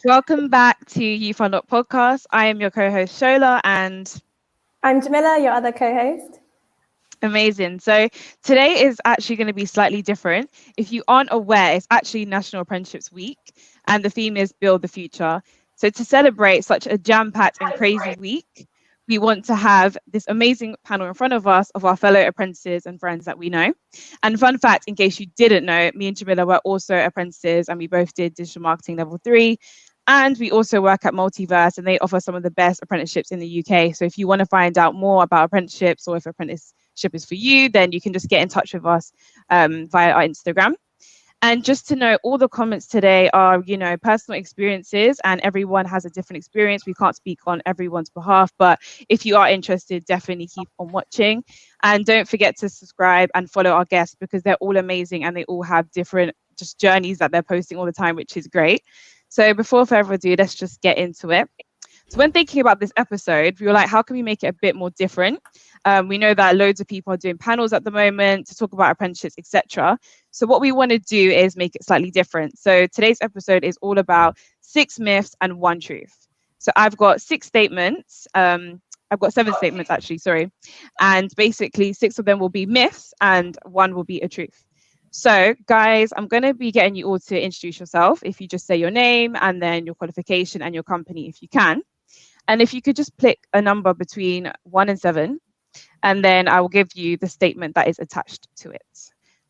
Welcome back to Youth Unlocked Podcast. I am your co-host Shola, and I'm Jamila, your other co-host. amazing. So today is actually going to be slightly different. If you aren't aware, it's actually National Apprenticeships Week, and the theme is Build the Future. So to celebrate such a jam-packed and crazy week, we want to have this amazing panel in front of us of our fellow apprentices and friends that we know. And fun fact, in case you didn't know, me and Jamila were also apprentices, and we both did digital marketing level 3. And we also work at Multiverse, and they offer some of the best apprenticeships in the UK. So if you want to find out more about apprenticeships, or if apprenticeship is for you, then you can just get in touch with us via our Instagram. And just to know, all the comments today are, personal experiences, and everyone has a different experience. We can't speak on everyone's behalf, but if you are interested, definitely keep on watching. And don't forget to subscribe and follow our guests, because they're all amazing and they all have different just journeys that they're posting all the time, which is great. So before further ado, let's just get into it. So when thinking about this episode, we were like, how can we make it a bit more different? We know that loads of people are doing panels at the moment to talk about apprenticeships, etc. So what we want to do is make it slightly different. So today's episode is all about 6 myths and 1 truth. So I've got 6 statements. I've got 7 statements actually, sorry. And basically 6 of them will be myths and 1 will be a truth. So guys, I'm going to be getting you all to introduce yourself. If you just say your name and then your qualification and your company, if you can. And if you could just pick a number between 1 and 7, and then I will give you the statement that is attached to it.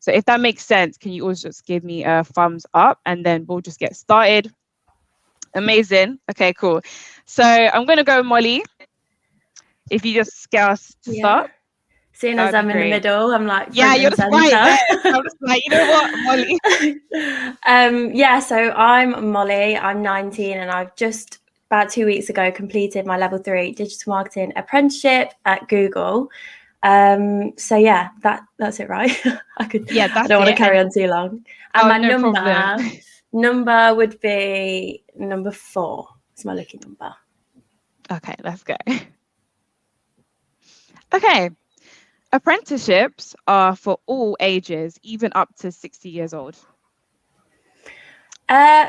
So if that makes sense, can you all just give me a thumbs up, and then we'll just get started. Amazing. Okay, cool. So I'm going to go Molly. If you just get us to start. Seeing as I'm in the middle, I'm like, yeah, you're just right there. I'm just like, you know what, Molly? So I'm Molly. I'm 19, and I've just about 2 weeks ago completed my level 3 digital marketing apprenticeship at Google. That's it, right? I don't want to carry on too long. And my number would be number 4. It's my lucky number. Okay, let's go. Okay. Apprenticeships are for all ages, even up to 60 years old.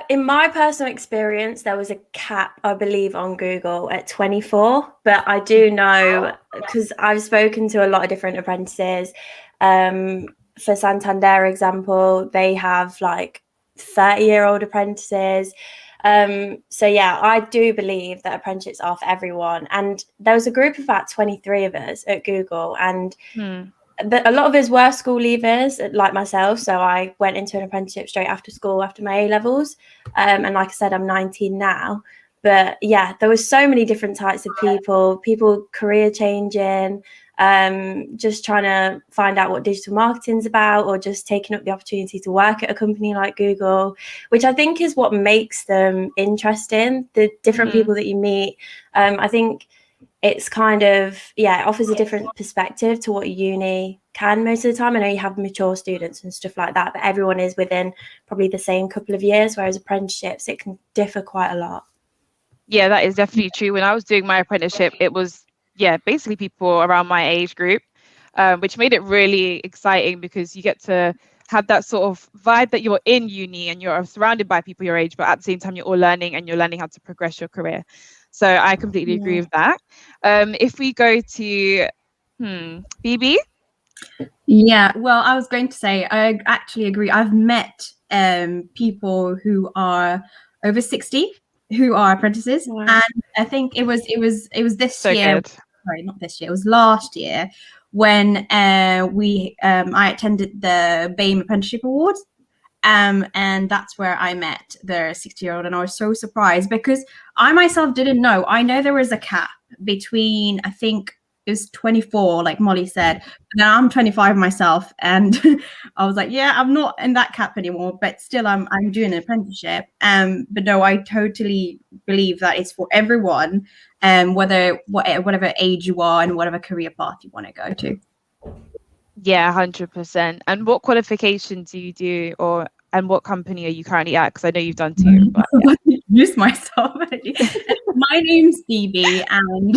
In my personal experience, there was a cap, I believe, on Google at 24. But I do know, because I've spoken to a lot of different apprentices. For Santander example, they have like 30-year-old apprentices. I do believe that apprenticeships are for everyone. And there was a group of about 23 of us at Google, and a lot of us were school leavers like myself. So I went into an apprenticeship straight after school, after my A-levels. And like I said, I'm 19 now. But yeah, there was so many different types of people career changing, just trying to find out what digital marketing's about, or just taking up the opportunity to work at a company like Google, which I think is what makes them interesting. The different people that you meet. I think it's kind of, it offers a different perspective to what uni can most of the time. I know you have mature students and stuff like that, but everyone is within probably the same couple of years, whereas apprenticeships, it can differ quite a lot. Yeah, that is definitely true. When I was doing my apprenticeship, it was, basically people around my age group, which made it really exciting, because you get to have that sort of vibe that you're in uni and you're surrounded by people your age, but at the same time, you're all learning, and you're learning how to progress your career. So I completely agree with that. If we go to BB. Yeah, well, I was going to say, I actually agree. I've met people who are over 60 who are apprentices. Wow. And I think it was this so year. Good. Sorry, not this year. It was last year when I attended the BAME Apprenticeship Awards. And that's where I met the 60-year-old, and I was so surprised, because I myself didn't know. I know there was a cap between, I think it was 24, like Molly said. But now I'm 25 myself, and I was like, I'm not in that cap anymore, but still I'm doing an apprenticeship. But no, I totally believe that it's for everyone, whatever age you are and whatever career path you want to go to. Yeah, 100%. And what qualification do you do, and what company are you currently at? Because I know you've done 2. But introduce myself. My name's Phoebe, and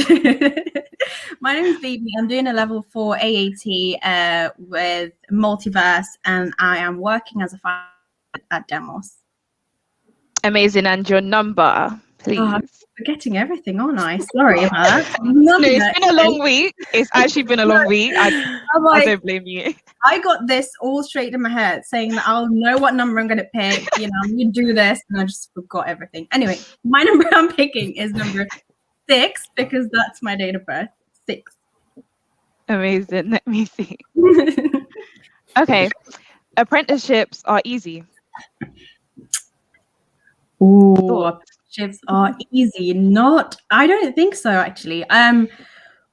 I'm doing a level 4 AAT with Multiverse, and I am working as a finance at Demos. Amazing. And your number, please. Oh, I'm forgetting everything, aren't I? Sorry about that. No, it's been a long week. It's actually been a long week. I don't blame you. I got this all straight in my head, saying that I'll know what number I'm going to pick. You know, I'm going to do this, and I just forgot everything. Anyway, my number I'm picking is number 6 because that's my date of birth. 6. Amazing. Let me see. Okay. Apprenticeships are easy. Ooh, apprenticeships are easy. I don't think so, actually.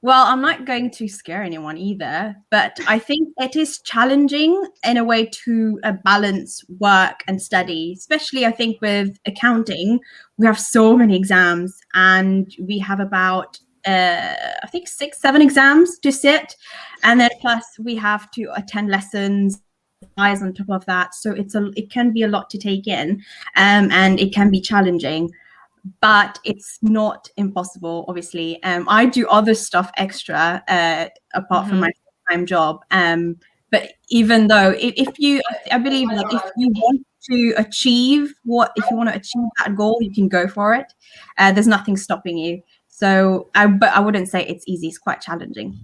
Well, I'm not going to scare anyone either, but I think it is challenging in a way to balance work and study, especially I think with accounting. We have so many exams and we have about, I think 6, 7 exams to sit. And then plus we have to attend lessons on top of that. So it can be a lot to take in, and it can be challenging. But it's not impossible, obviously. I do other stuff extra apart from my full-time job. But even though I believe like if you want to achieve that goal, you can go for it. There's nothing stopping you. So, but I wouldn't say it's easy. It's quite challenging.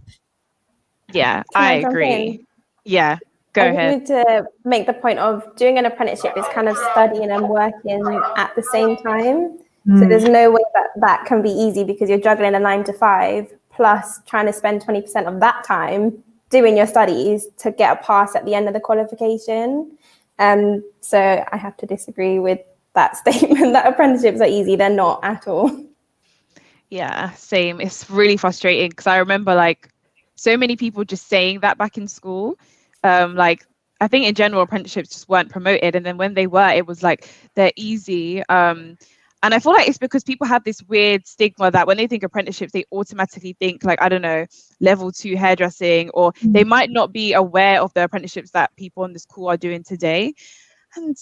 Yeah, I agree. Yeah, go ahead. I need to make the point of doing an apprenticeship is kind of studying and working at the same time. So there's no way that can be easy because you're juggling a 9 to 5 plus trying to spend 20% of that time doing your studies to get a pass at the end of the qualification. So I have to disagree with that statement that apprenticeships are easy. They're not at all. Yeah, same. It's really frustrating because I remember like so many people just saying that back in school. Like I think in general apprenticeships just weren't promoted, and then when they were, it was like they're easy. And I feel like it's because people have this weird stigma that when they think apprenticeships, they automatically think like, I don't know, level 2 hairdressing, or they might not be aware of the apprenticeships that people on this call are doing today. And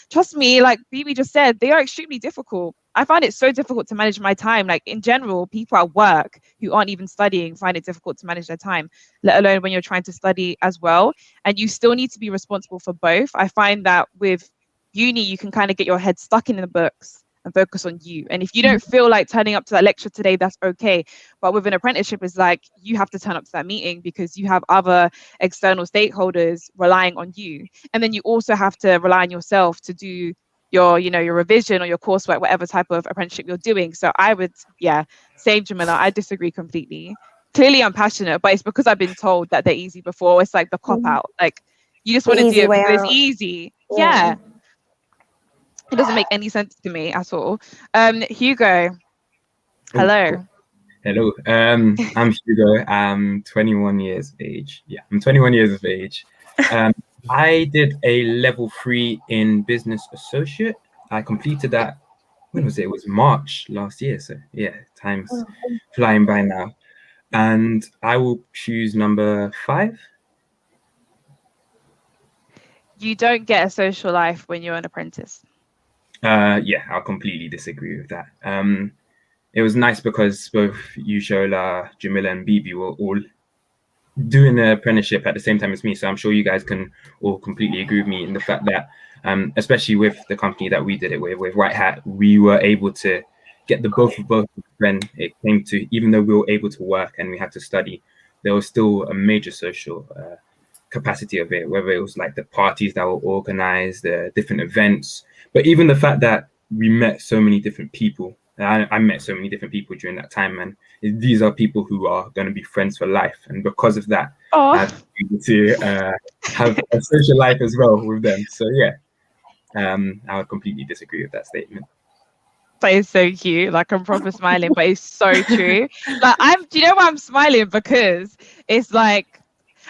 trust me, like Bibi just said, they are extremely difficult. I find it so difficult to manage my time. Like in general, people at work who aren't even studying find it difficult to manage their time, let alone when you're trying to study as well. And you still need to be responsible for both. I find that with uni, you can kind of get your head stuck in the books and focus on you. And if you don't feel like turning up to that lecture today, that's okay. But with an apprenticeship, it's like you have to turn up to that meeting because you have other external stakeholders relying on you. And then you also have to rely on yourself to do your revision or your coursework, whatever type of apprenticeship you're doing. So I would, same Jamila, I disagree completely. Clearly I'm passionate, but it's because I've been told that they're easy before. It's like the cop out. Like you just want to do it because it's easy. Yeah. It doesn't make any sense to me at all. Hugo, hello. Hello. I'm Hugo. I'm 21 years of age. Yeah, I'm 21 years of age. I did a level 3 in business associate. I completed that. When was it? It was March last year. So yeah, time's flying by now. And I will choose number 5. You don't get a social life when you're an apprentice. Yeah, I'll completely disagree with that. It was nice because both you, Shola, Jamila, and Bibi were all doing the apprenticeship at the same time as me. So I'm sure you guys can all completely agree with me in the fact that, especially with the company that we did it with White Hat, we were able to get the both when it came to, even though we were able to work and we had to study, there was still a major social capacity of it, whether it was like the parties that were organized, the different events, but even the fact that we met so many different people. I met so many different people during that time, and these are people who are going to be friends for life. And because of that, I have to be able to have a social life as well with them. So yeah, I would completely disagree with that statement. That is so cute. Like I'm proper smiling, but it's so true. Like do you know why I'm smiling? Because it's like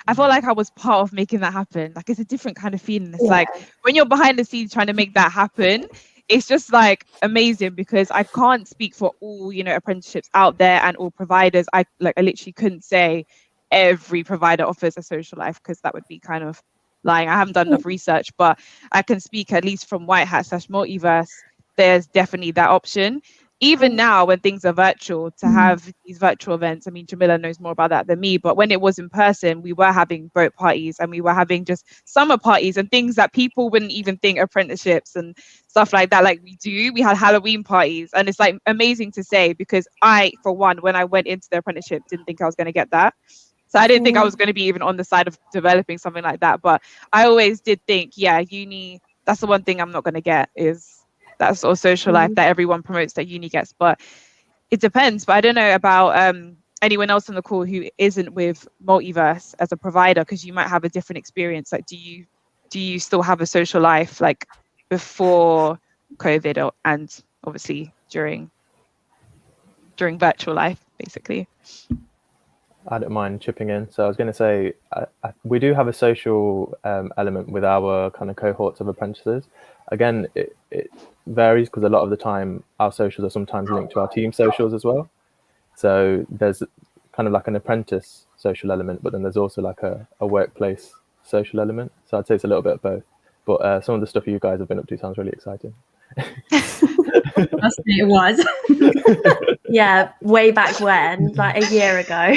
I feel like I was part of making that happen. Like it's a different kind of feeling. It's like when you're behind the scenes trying to make that happen, it's just like amazing because I can't speak for all, apprenticeships out there and all providers. I literally couldn't say every provider offers a social life because that would be kind of lying. I haven't done enough research, but I can speak at least from White Hat / Multiverse. There's definitely that option. even now when things are virtual, to have these virtual events, I mean, Jamila knows more about that than me, but when it was in person, we were having boat parties and we were having just summer parties and things that people wouldn't even think apprenticeships and stuff like that, like we do. We had Halloween parties, and it's like amazing to say, because I, for one, when I went into the apprenticeship, didn't think I was going to get that. So I didn't think I was going to be even on the side of developing something like that. But I always did think, yeah, uni, that's the one thing I'm not going to get, is that sort of social life that everyone promotes that uni gets. But it depends. But I don't know about anyone else on the call who isn't with Multiverse as a provider, because you might have a different experience. Like, do you still have a social life like before COVID and obviously during virtual life, basically? I don't mind chipping in. So I was going to say, we do have a social element with our kind of cohorts of apprentices. Again, it varies, because a lot of the time our socials are sometimes linked to our team socials as well. So there's kind of like an apprentice social element, but then there's also like a workplace social element. So I'd say it's a little bit of both. But some of the stuff you guys have been up to sounds really exciting. It was. Yeah, way back when, like a year ago.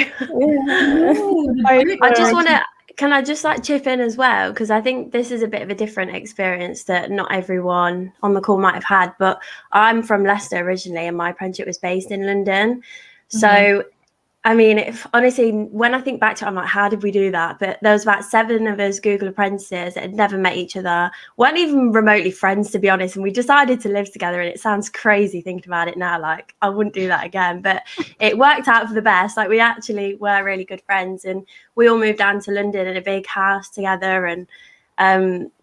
I just want to, can I just like chip in as well? Because I think this is a bit of a different experience that not everyone on the call might have had. But I'm from Leicester originally, and my apprenticeship was based in London. So, I mean, honestly, when I think back to it, I'm like, how did we do that? But there was about 7 of us Google apprentices that had never met each other, weren't even remotely friends, to be honest. And we decided to live together. And it sounds crazy thinking about it now. Like, I wouldn't do that again. But it worked out for the best. Like, we actually were really good friends. And we all moved down to London in a big house together. And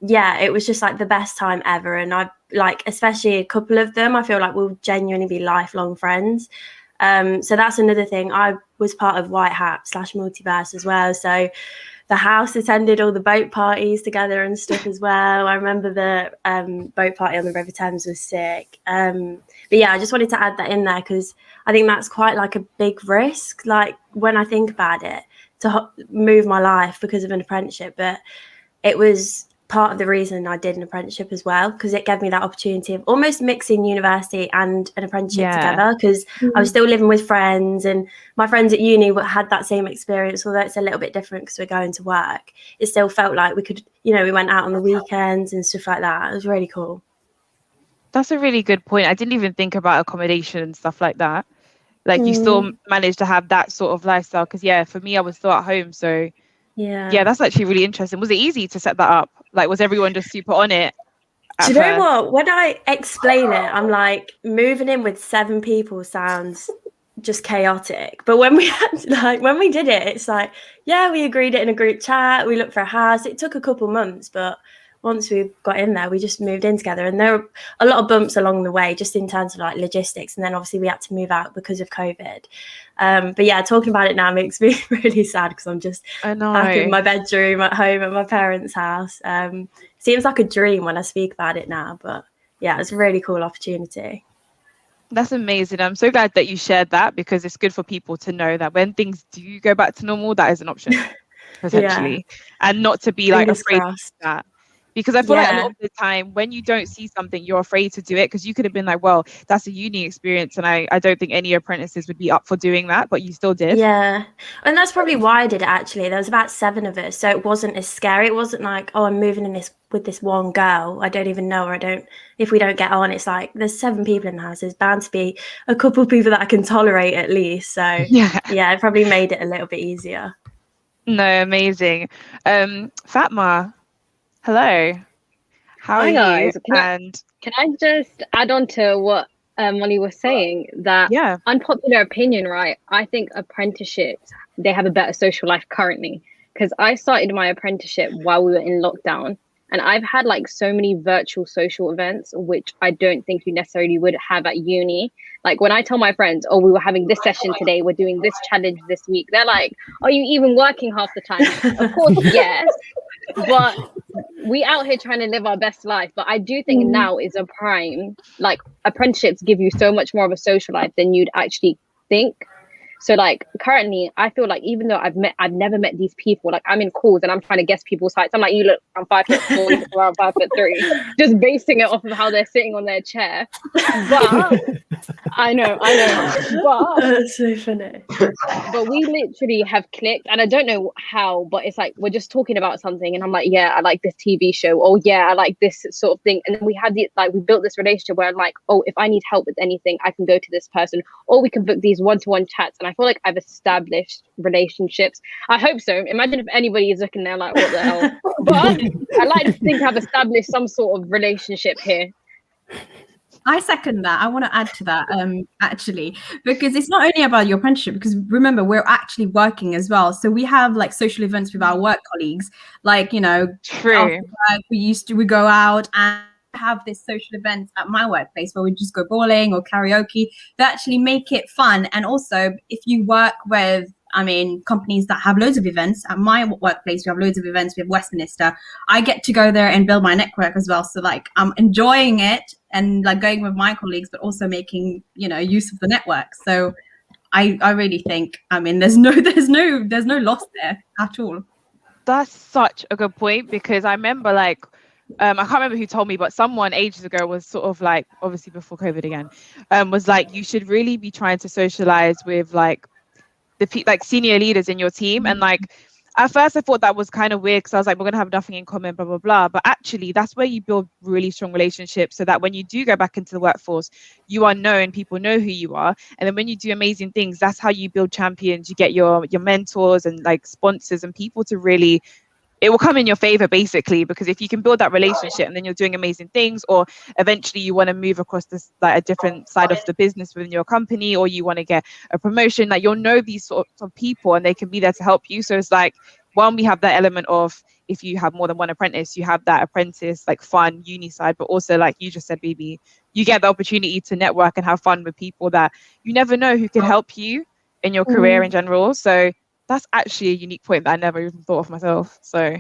yeah, it was just like the best time ever. And I like, especially a couple of them, I feel like we'll genuinely be lifelong friends. So that's another thing. I was part of White Hat / Multiverse as well. So the house attended all the boat parties together and stuff as well. I remember the boat party on the River Thames was sick. But yeah, I just wanted to add that in there, because I think that's quite like a big risk, like when I think about it, to move my life because of an apprenticeship. But it was part of the reason I did an apprenticeship as well, because it gave me that opportunity of almost mixing university and an apprenticeship together, because I was still living with friends, and my friends at uni had that same experience, although it's a little bit different because we're going to work. It still felt like we could, you know, we went out on the weekends and stuff like that. It was really cool. That's a really good point. I didn't even think about accommodation and stuff like that. Like you still managed to have that sort of lifestyle, because yeah, for me, I was still at home. So yeah, that's actually really interesting. Was it easy to set that up? Like, was everyone just super on it? Do you know what? When I explain it, I'm like, moving in with 7 people sounds just chaotic. But when we did it, it's like, yeah, we agreed it in a group chat. We looked for a house. It took a couple months, but once we got in there, we just moved in together. And there were a lot of bumps along the way, just in terms of like logistics. And then obviously we had to move out because of COVID. But yeah, talking about it now makes me really sad, because I'm just back in my bedroom at home at my parents' house. Seems like a dream when I speak about it now, but yeah, it's a really cool opportunity. That's amazing. I'm so glad that you shared that, because it's good for people to know that when things do go back to normal, that is an option potentially, and not to be like afraid of that. Because I feel like a lot of the time when you don't see something, you're afraid to do it, because you could have been like, well, that's a uni experience, and I don't think any apprentices would be up for doing that, but you still did. Yeah, and that's probably why I did it, actually. There was about 7 of us, so it wasn't as scary. It wasn't like, oh, I'm moving in this with this one girl I don't even know, or if we don't get on, it's like there's 7 people in the house. There's bound to be a couple of people that I can tolerate at least. So yeah, it probably made it a little bit easier. No, amazing. Fatma, hello. How are you? Can I just add on to what Molly was saying, that unpopular opinion, right? I think apprenticeships, they have a better social life currently, because I started my apprenticeship while we were in lockdown, and I've had like so many virtual social events, which I don't think you necessarily would have at uni. Like when I tell my friends, oh, we were having this session today, we're doing this challenge this week, they're like, are you even working half the time? Of course, yes. But we out here trying to live our best life. But I do think now is a prime, like apprenticeships give you so much more of a social life than you'd actually think. So like currently I feel like even though I've never met these people, like I'm in calls and I'm trying to guess people's heights. I'm like, you look, I'm 5'4", you look around 5'3", just basing it off of how they're sitting on their chair. But I know. But That's so funny. But we literally have clicked, and I don't know how, but it's like we're just talking about something, and I'm like, yeah, I like this TV show. Oh yeah, I like this sort of thing. And then we had we built this relationship where I'm like, oh, if I need help with anything, I can go to this person, or we can book these one-to-one chats. And I feel like I've established relationships. I hope so. Imagine if anybody is looking there like, what the hell? But I like to think I've established some sort of relationship here. I second that. I want to add to that, actually, because it's not only about your apprenticeship, because remember, we're actually working as well. So we have like social events with our work colleagues, like, you know, true. Work, we go out and have this social events at my workplace where we just go bowling or karaoke that actually make it fun. And also, if you work with companies that have loads of events. At my workplace, we have loads of events. We have Westminster. I get to go there and build my network as well. So like I'm enjoying it and like going with my colleagues, but also making, you know, use of the network. So I really think, there's no loss there at all. That's such a good point, because I remember I can't remember who told me, but someone ages ago was sort of like, obviously before COVID again, was like, you should really be trying to socialize with like the senior leaders in your team. And like at first I thought that was kind of weird, because I was like, we're gonna have nothing in common, blah blah blah. But actually that's where you build really strong relationships, so that when you do go back into the workforce, you are known, people know who you are. And then when you do amazing things, that's how you build champions. You get your mentors and like sponsors and people to really, it will come in your favor basically, because if you can build that relationship and then you're doing amazing things, or eventually you want to move across this like a different side of the business within your company, or you want to get a promotion, like you'll know these sorts of people and they can be there to help you. So it's like, one, we have that element of, if you have more than one apprentice, you have that apprentice like fun uni side, but also like you just said, BB, you get the opportunity to network and have fun with people that you never know who can help you in your career in general. So that's actually a unique point that I never even thought of myself. So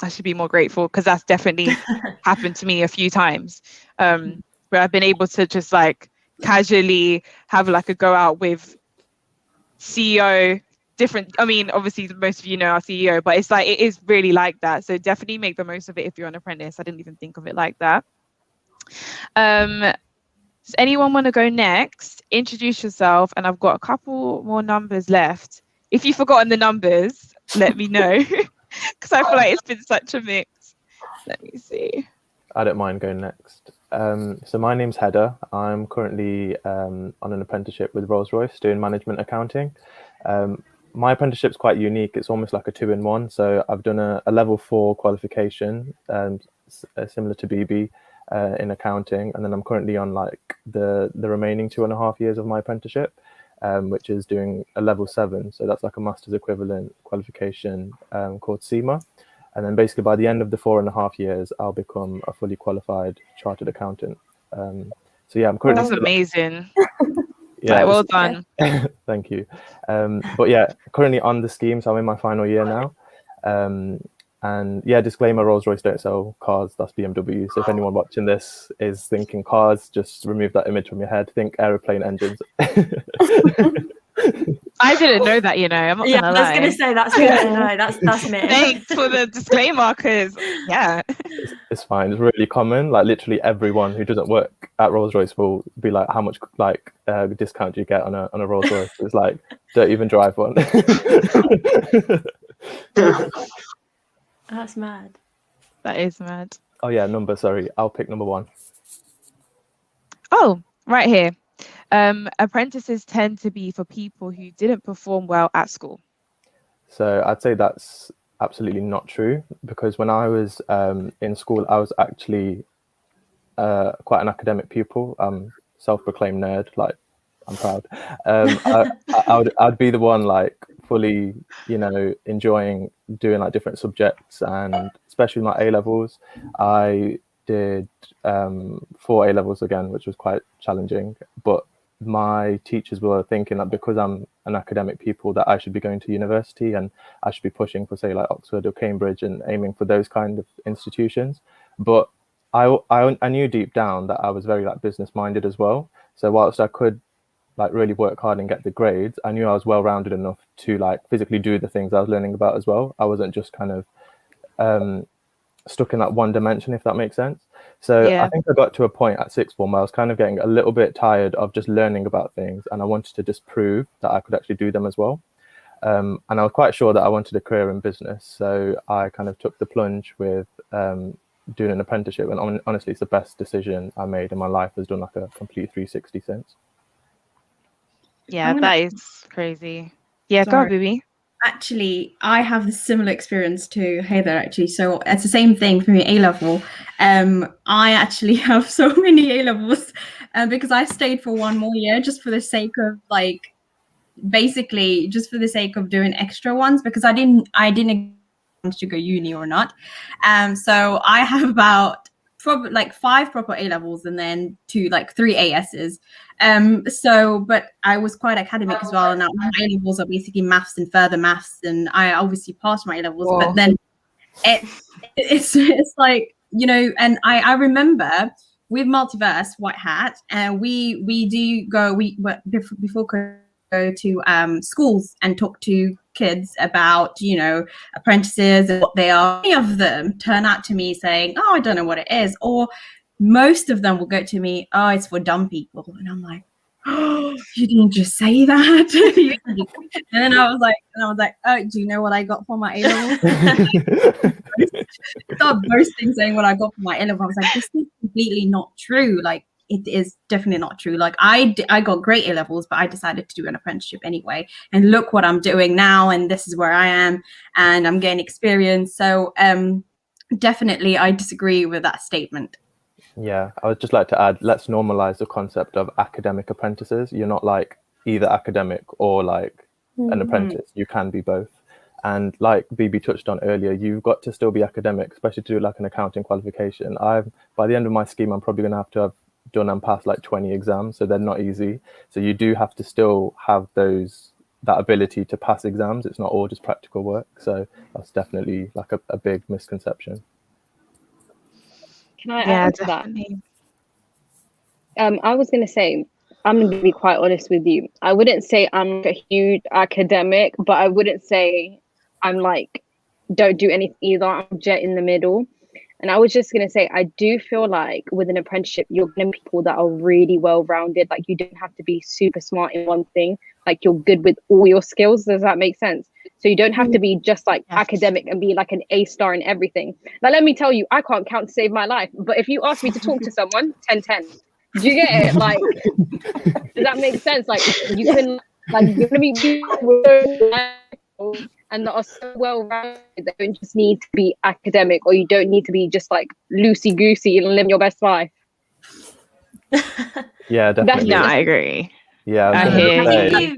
I should be more grateful, because that's definitely happened to me a few times, where I've been able to just like casually have like a go out with CEO, different. I mean, obviously most of you know our CEO, but it's like, it is really like that. So definitely make the most of it if you're an apprentice. I didn't even think of it like that. Does anyone want to go next? Introduce yourself, and I've got a couple more numbers left. If you've forgotten the numbers, let me know, because I feel like it's been such a mix. Let me see. I don't mind going next. So my name's Heather. I'm currently on an apprenticeship with Rolls-Royce doing management accounting. My apprenticeship's quite unique. It's almost like a 2-in-1. So I've done a level 4 qualification, similar to BB, in accounting, and then I'm currently on like the remaining 2.5 years of my apprenticeship, which is doing a level 7. So that's like a master's equivalent qualification called CIMA. And then basically by the end of the 4.5 years, I'll become a fully qualified chartered accountant. So yeah, I'm currently... That's amazing. Yeah, well done. Thank you. But yeah, currently on the scheme, so I'm in my final year now. And yeah, disclaimer, Rolls-Royce don't sell cars, that's BMW. So if anyone watching this is thinking cars, just remove that image from your head. Think aeroplane engines. I didn't know that, you know. I'm not gonna lie. I was gonna say that's good to know. That's me. Thanks for the disclaimer, because yeah, it's fine. It's really common. Like literally everyone who doesn't work at Rolls-Royce will be like, "How much like discount do you get on a Rolls-Royce?" It's like, don't even drive one. That's mad. That is mad. Oh yeah, number. Sorry, I'll pick number 1. Oh, right here. Apprentices tend to be for people who didn't perform well at school. So I'd say that's absolutely not true, because when I was in school, I was actually quite an academic pupil. Self-proclaimed nerd. Like, I'm proud. I'd be the one like fully, you know, enjoying doing like different subjects, and especially my A levels. I did 4 A levels again, which was quite challenging, but my teachers were thinking that because I'm an academic pupil that I should be going to university and I should be pushing for, say, like Oxford or Cambridge and aiming for those kind of institutions. But I knew deep down that I was very like business minded as well. So whilst I could like really work hard and get the grades, I knew I was well-rounded enough to like physically do the things I was learning about as well. I wasn't just kind of stuck in that one dimension, if that makes sense. So I think I got to a point at sixth form where I was kind of getting a little bit tired of just learning about things, and I wanted to just prove that I could actually do them as well. And I was quite sure that I wanted a career in business, so I kind of took the plunge with doing an apprenticeship, and honestly, it's the best decision I made in my life. Has done like a complete 360 since. Yeah, that is crazy. Yeah, go on, Bibi. Actually, I have a similar experience to Heather, actually. So it's the same thing for me, A-level. I actually have so many A-levels because I stayed for one more year just for the sake of like, basically just for the sake of doing extra ones, because I didn't want to go uni or not. So I have about probably like 5 proper A-levels and then 3 ASs. But I was quite academic as well. And now my A-levels are basically maths and further maths, and I obviously passed my A-levels. Whoa. But then it's like, you know, and I remember with Multiverse White Hat, we do go before go to schools and talk to kids about, you know, apprentices and what they are. Many of them turn out to me saying, oh, I don't know what it is, or most of them will go to me, oh, it's for dumb people. And I'm like, oh, you didn't just say that. And then I was like, oh, do you know what I got for my A-level? Start boasting saying what I got for my A-level. I was like, this is completely not true. Like, it is definitely not true. Like I got great A-levels, but I decided to do an apprenticeship anyway. And look what I'm doing now. And this is where I am, and I'm getting experience. So definitely I disagree with that statement. Yeah, I would just like to add, let's normalize the concept of academic apprentices. You're not like either academic or like an apprentice. You can be both. And like Bibi touched on earlier, you've got to still be academic, especially to do like an accounting qualification. By the end of my scheme, I'm probably going to have done and passed like 20 exams, so they're not easy. So you do have to still have that ability to pass exams. It's not all just practical work. So that's definitely like a big misconception. Can I add to that? I was going to say, I'm going to be quite honest with you. I wouldn't say I'm a huge academic, but I wouldn't say I'm like, don't do anything either. I'm jet in the middle. And I was just going to say, I do feel like with an apprenticeship, you're going to be people that are really well-rounded. Like, you don't have to be super smart in one thing. Like, you're good with all your skills. Does that make sense? So you don't have to be just like academic and be like an A-star in everything. Now, let me tell you, I can't count to save my life. But if you ask me to talk to someone, 10-10. Do you get it? Like, does that make sense? Like, you can, like, you're going to be people and that are so well-rounded that you don't just need to be academic, or you don't need to be just like loosey-goosey and live your best life. Yeah, definitely. I agree. Yeah, I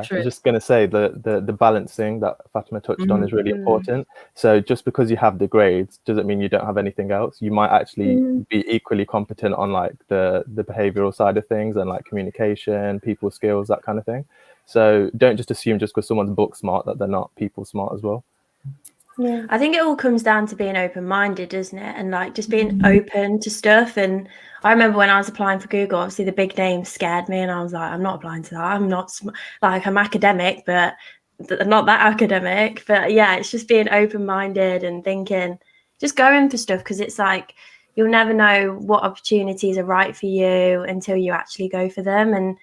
was just going to say the balancing that Fatima touched on is really important. So just because you have the grades doesn't mean you don't have anything else. You might actually be equally competent on like the behavioral side of things and like communication, people skills, that kind of thing. So don't just assume just because someone's book smart that they're not people smart as well. Yeah, I think it all comes down to being open-minded, doesn't it? And like just being open to stuff. And I remember when I was applying for Google, obviously the big names scared me, and I was like, I'm not applying to that. I'm not like, I'm academic, but not that academic. But yeah, it's just being open-minded and thinking, just going for stuff, because it's like you'll never know what opportunities are right for you until you actually go for them. And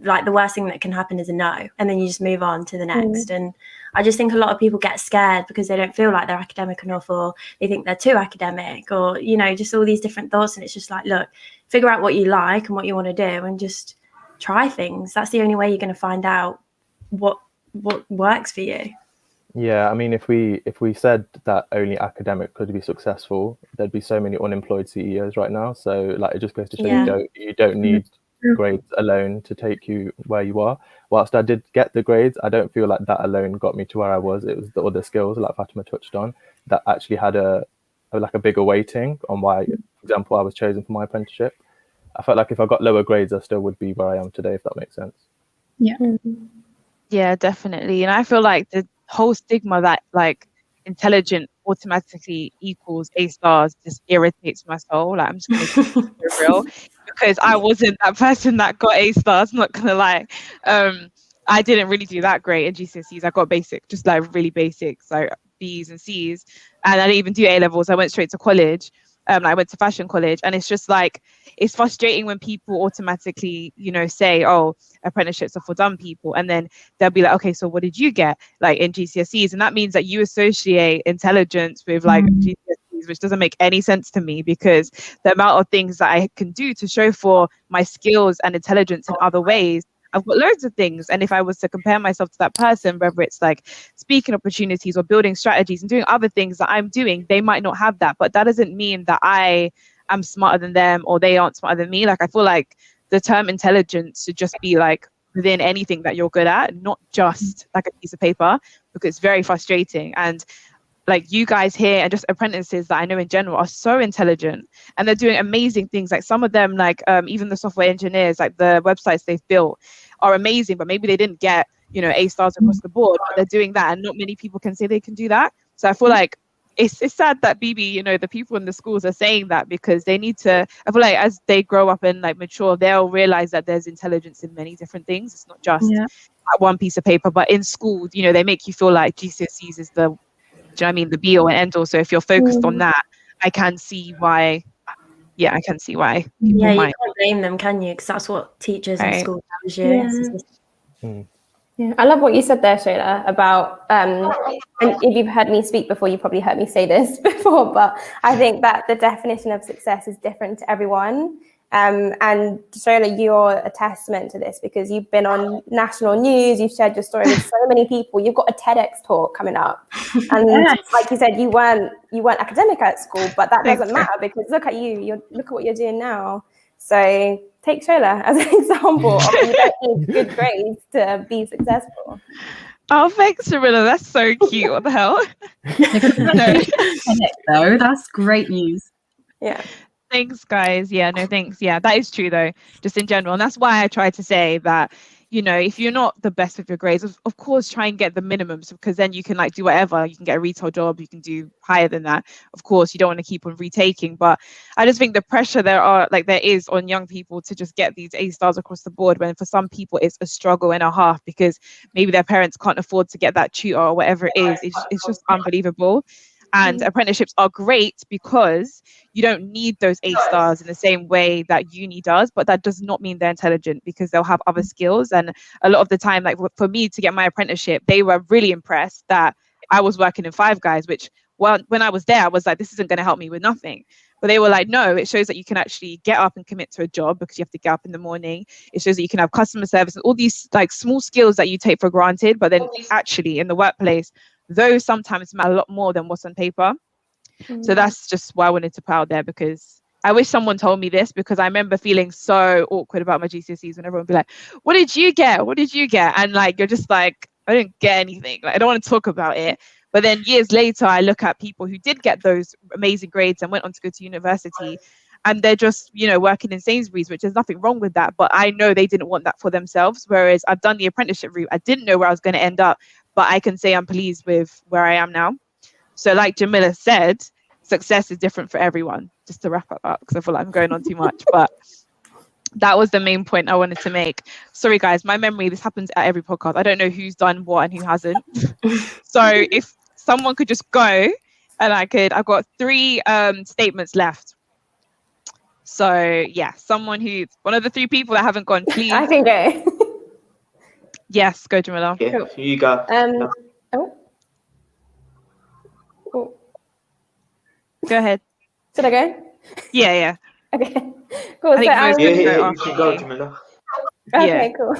like the worst thing that can happen is a no, and then you just move on to the next. And I just think a lot of people get scared because they don't feel like they're academic enough, or they think they're too academic, or, you know, just all these different thoughts. And it's just like, look, figure out what you like and what you want to do and just try things. That's the only way you're going to find out what works for you. Yeah, I mean, if we said that only academic could be successful, there'd be so many unemployed CEOs right now. So like, it just goes to show you don't need grades alone to take you where you are. Whilst I did get the grades, I don't feel like that alone got me to where I was. It was the other skills, like Fatima touched on, that actually had a bigger weighting on why, for example, I was chosen for my apprenticeship. I felt like if I got lower grades, I still would be where I am today, if that makes sense. Yeah, definitely. And I feel like the whole stigma that like intelligent automatically equals A stars just irritates my soul. Like, I'm just going to be real, because I wasn't that person that got A stars, not gonna lie. I didn't really do that great in GCSEs. I got basic, just like really basic, so B's and C's, and I didn't even do A levels. I went straight to college. I went to fashion college, and it's just like, it's frustrating when people automatically, say, oh, apprenticeships are for dumb people, and then they'll be like, okay, so what did you get like in GCSEs? And that means that you associate intelligence with like GCSEs, which doesn't make any sense to me, because the amount of things that I can do to show for my skills and intelligence in other ways, I've got loads of things. And if I was to compare myself to that person, whether it's like speaking opportunities or building strategies and doing other things that I'm doing, they might not have that. But that doesn't mean that I am smarter than them or they aren't smarter than me. Like, I feel like the term intelligence should just be like within anything that you're good at, not just like a piece of paper, because it's very frustrating. And like, you guys here and just apprentices that I know in general are so intelligent, and they're doing amazing things. Like, some of them, like even the software engineers, like the websites they've built are amazing, but maybe they didn't get, A stars across the board, but they're doing that, and not many people can say they can do that. So I feel like it's sad that BB, the people in the schools are saying that, because they need to, I feel like as they grow up and like mature, they'll realize that there's intelligence in many different things. It's not just one piece of paper. But in school, they make you feel like GCSEs is the, do you know what I mean, the be all and end all. So if you're focused on that, I can see why. Yeah, I can see why. You can't blame them, can you? Because that's what teachers in school tells you. Yeah, I love what you said there, Shayla, about, and if you've heard me speak before, you probably heard me say this before, but I think that the definition of success is different to everyone. And Shayla, you're a testament to this, because you've been on national news, you've shared your story with so many people, you've got a TEDx talk coming up. And like you said, you weren't academic at school, but that doesn't matter, because look at you, look at what you're doing now. So take Shayla as an example of you don't need good grades to be successful. Oh, thanks, Sharilla. That's so cute. What the hell? Though, that's great news. Yeah. Thanks, guys. Yeah, no, thanks. Yeah, that is true, though, just in general. And that's why I try to say that, if you're not the best with your grades, of course, try and get the minimums, because then you can like do whatever. You can get a retail job, you can do higher than that. Of course, you don't want to keep on retaking. But I just think the pressure there is on young people to just get these A stars across the board, when for some people it's a struggle and a half, because maybe their parents can't afford to get that tutor or whatever it is. It's just unbelievable. And apprenticeships are great because you don't need those A stars in the same way that uni does, but that does not mean they're intelligent, because they'll have other skills. And a lot of the time, like for me to get my apprenticeship, they were really impressed that I was working in Five Guys, which, well, when I was there, I was like, this isn't going to help me with nothing. But they were like, no, it shows that you can actually get up and commit to a job, because you have to get up in the morning. It shows that you can have customer service and all these like small skills that you take for granted, but then actually in the workplace, those sometimes matter a lot more than what's on paper. So that's just why I wanted to put out there, because I wish someone told me this, because I remember feeling so awkward about my GCSEs when everyone would be like, what did you get? What did you get? And like, you're just like, I didn't get anything. Like, I don't want to talk about it. But then years later, I look at people who did get those amazing grades and went on to go to university, and they're just, working in Sainsbury's, which there's nothing wrong with that. But I know they didn't want that for themselves. Whereas I've done the apprenticeship route. I didn't know where I was going to end up, but I can say I'm pleased with where I am now. So like Jamila said, success is different for everyone. Just to wrap up, because I feel like I'm going on too much, but that was the main point I wanted to make. Sorry, guys, my memory, this happens at every podcast. I don't know who's done what and who hasn't. So if someone could just go, and I've got 3 statements left. So yeah, one of the 3 people that haven't gone, please. I can go. Yes, go, Jamila. Yeah, Cool. here you go. Go ahead. Should I go? Yeah. Okay, cool. I think most you can go, Jamila. Okay, cool.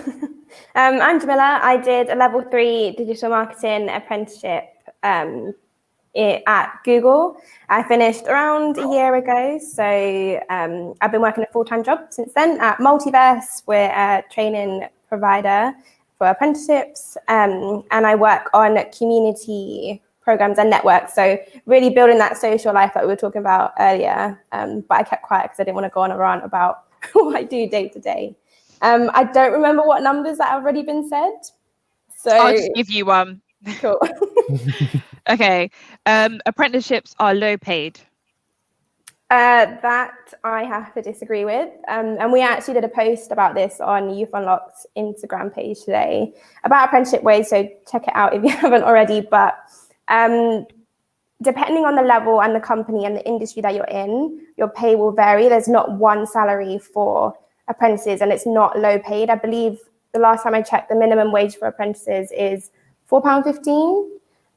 I'm Jamila. I did a level 3 digital marketing apprenticeship at Google. I finished around a year ago. So I've been working a full-time job since then at Multiverse. We're a training provider for apprenticeships, and I work on community programs and networks. So really building that social life that we were talking about earlier. But I kept quiet because I didn't want to go on a rant about what I do day to day. I don't remember what numbers that have already been said. So I'll just give you one. Cool. Okay. Apprenticeships are low paid. That I have to disagree with. And we actually did a post about this on Youth Unlocked's Instagram page today about apprenticeship ways. So check it out if you haven't already. But depending on the level and the company and the industry that you're in, your pay will vary. There's not one salary for apprentices, and it's not low paid. I believe the last time I checked, the minimum wage for apprentices is £4.15.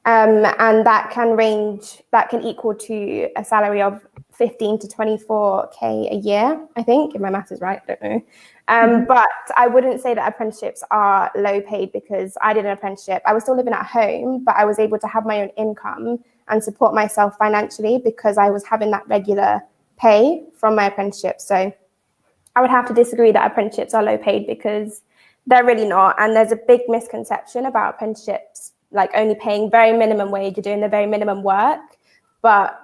And that can equal to a salary of 15 to 24k a year, I think, if my maths is right, I don't know. But I wouldn't say that apprenticeships are low paid, because I did an apprenticeship. I was still living at home, but I was able to have my own income and support myself financially because I was having that regular pay from my apprenticeship. So I would have to disagree that apprenticeships are low paid, because they're really not. And there's a big misconception about apprenticeships, like only paying very minimum wage, you're doing the very minimum work. But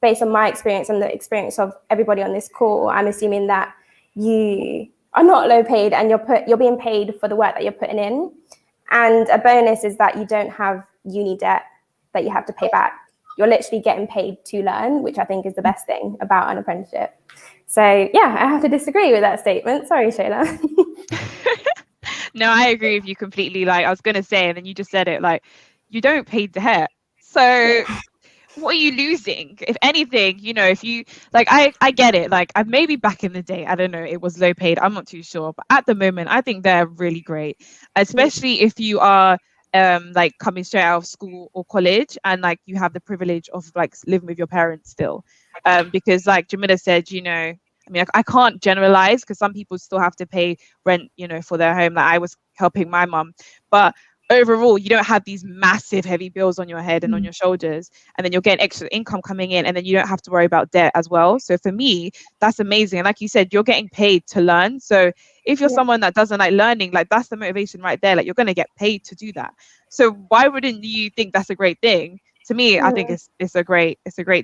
based on my experience and the experience of everybody on this call, I'm assuming that you are not low paid and you're being paid for the work that you're putting in. And a bonus is that you don't have uni debt that you have to pay back. You're literally getting paid to learn, which I think is the best thing about an apprenticeship. So yeah, I have to disagree with that statement. Sorry, Shayla. No, I agree with you completely. Like I was going to say, and then you just said it, like you don't pay debt. So what are you losing? If anything, you know, if you like, I get it. Like maybe back in the day, I don't know, it was low paid. I'm not too sure. But at the moment, I think they're really great, especially if you are like coming straight out of school or college and like you have the privilege of like living with your parents still. Because like Jamila said, you know, I mean, I can't generalize because some people still have to pay rent, you know, for their home. Like I was helping my mum, but overall, you don't have these massive heavy bills on your head and on your shoulders, and then you're getting extra income coming in, and then you don't have to worry about debt as well. So for me, that's amazing. And like you said, you're getting paid to learn. So if you're someone that doesn't like learning, like that's the motivation right there. Like you're going to get paid to do that. So why wouldn't you think that's a great thing? To me, I think it's a great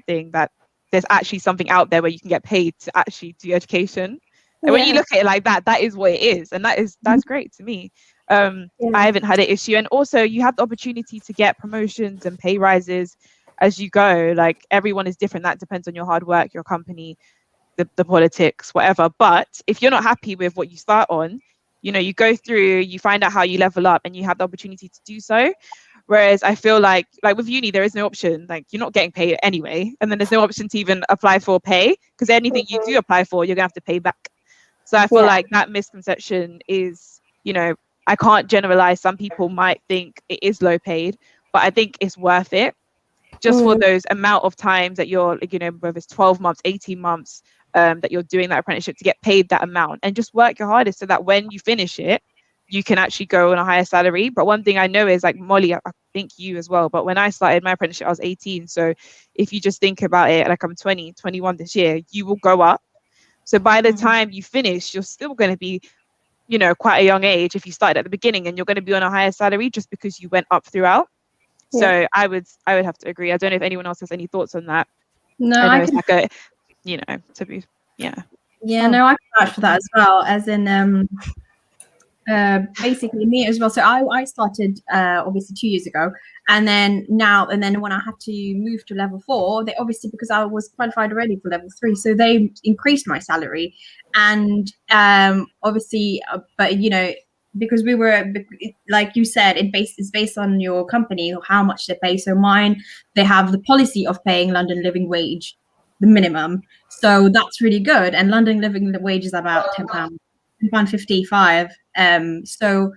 thing that there's actually something out there where you can get paid to actually do education. And when you look at it like that, that is what it is, and that's great to me. I haven't had an issue, and also you have the opportunity to get promotions and pay rises as you go. Like everyone is different. That depends on your hard work, your company, the politics, whatever. But if you're not happy with what you start on, you know, you go through, you find out how you level up, and you have the opportunity to do so. Whereas I feel like with uni, there is no option. Like you're not getting paid anyway, and then there's no option to even apply for pay, because anything you do apply for, you're gonna have to pay back. So I feel like that misconception is, you know, I can't generalize. Some people might think it is low paid, but I think it's worth it just for those amount of times that you're, you know, whether it's 12 months, 18 months, that you're doing that apprenticeship, to get paid that amount and just work your hardest so that when you finish it, you can actually go on a higher salary. But one thing I know is, like Molly, I think you as well, but when I started my apprenticeship, I was 18. So if you just think about it, like I'm 20, 21 this year, you will go up. So by the time you finish, you're still going to be, you know, quite a young age if you started at the beginning, and you're going to be on a higher salary just because you went up throughout. So I would have to agree. I don't know if anyone else has any thoughts on that. No, I can, it's like a, you know, to be, no, I can vouch for that as well. As in, basically me as well. So I started obviously 2 years ago, and then when I had to move to level 4, they obviously, because I was qualified already for level 3, so they increased my salary. And obviously, but you know, because we were, like you said, it's based on your company, how much they pay. So mine, they have the policy of paying London living wage, the minimum. So that's really good. And London living wage is about £10. £1.55. So,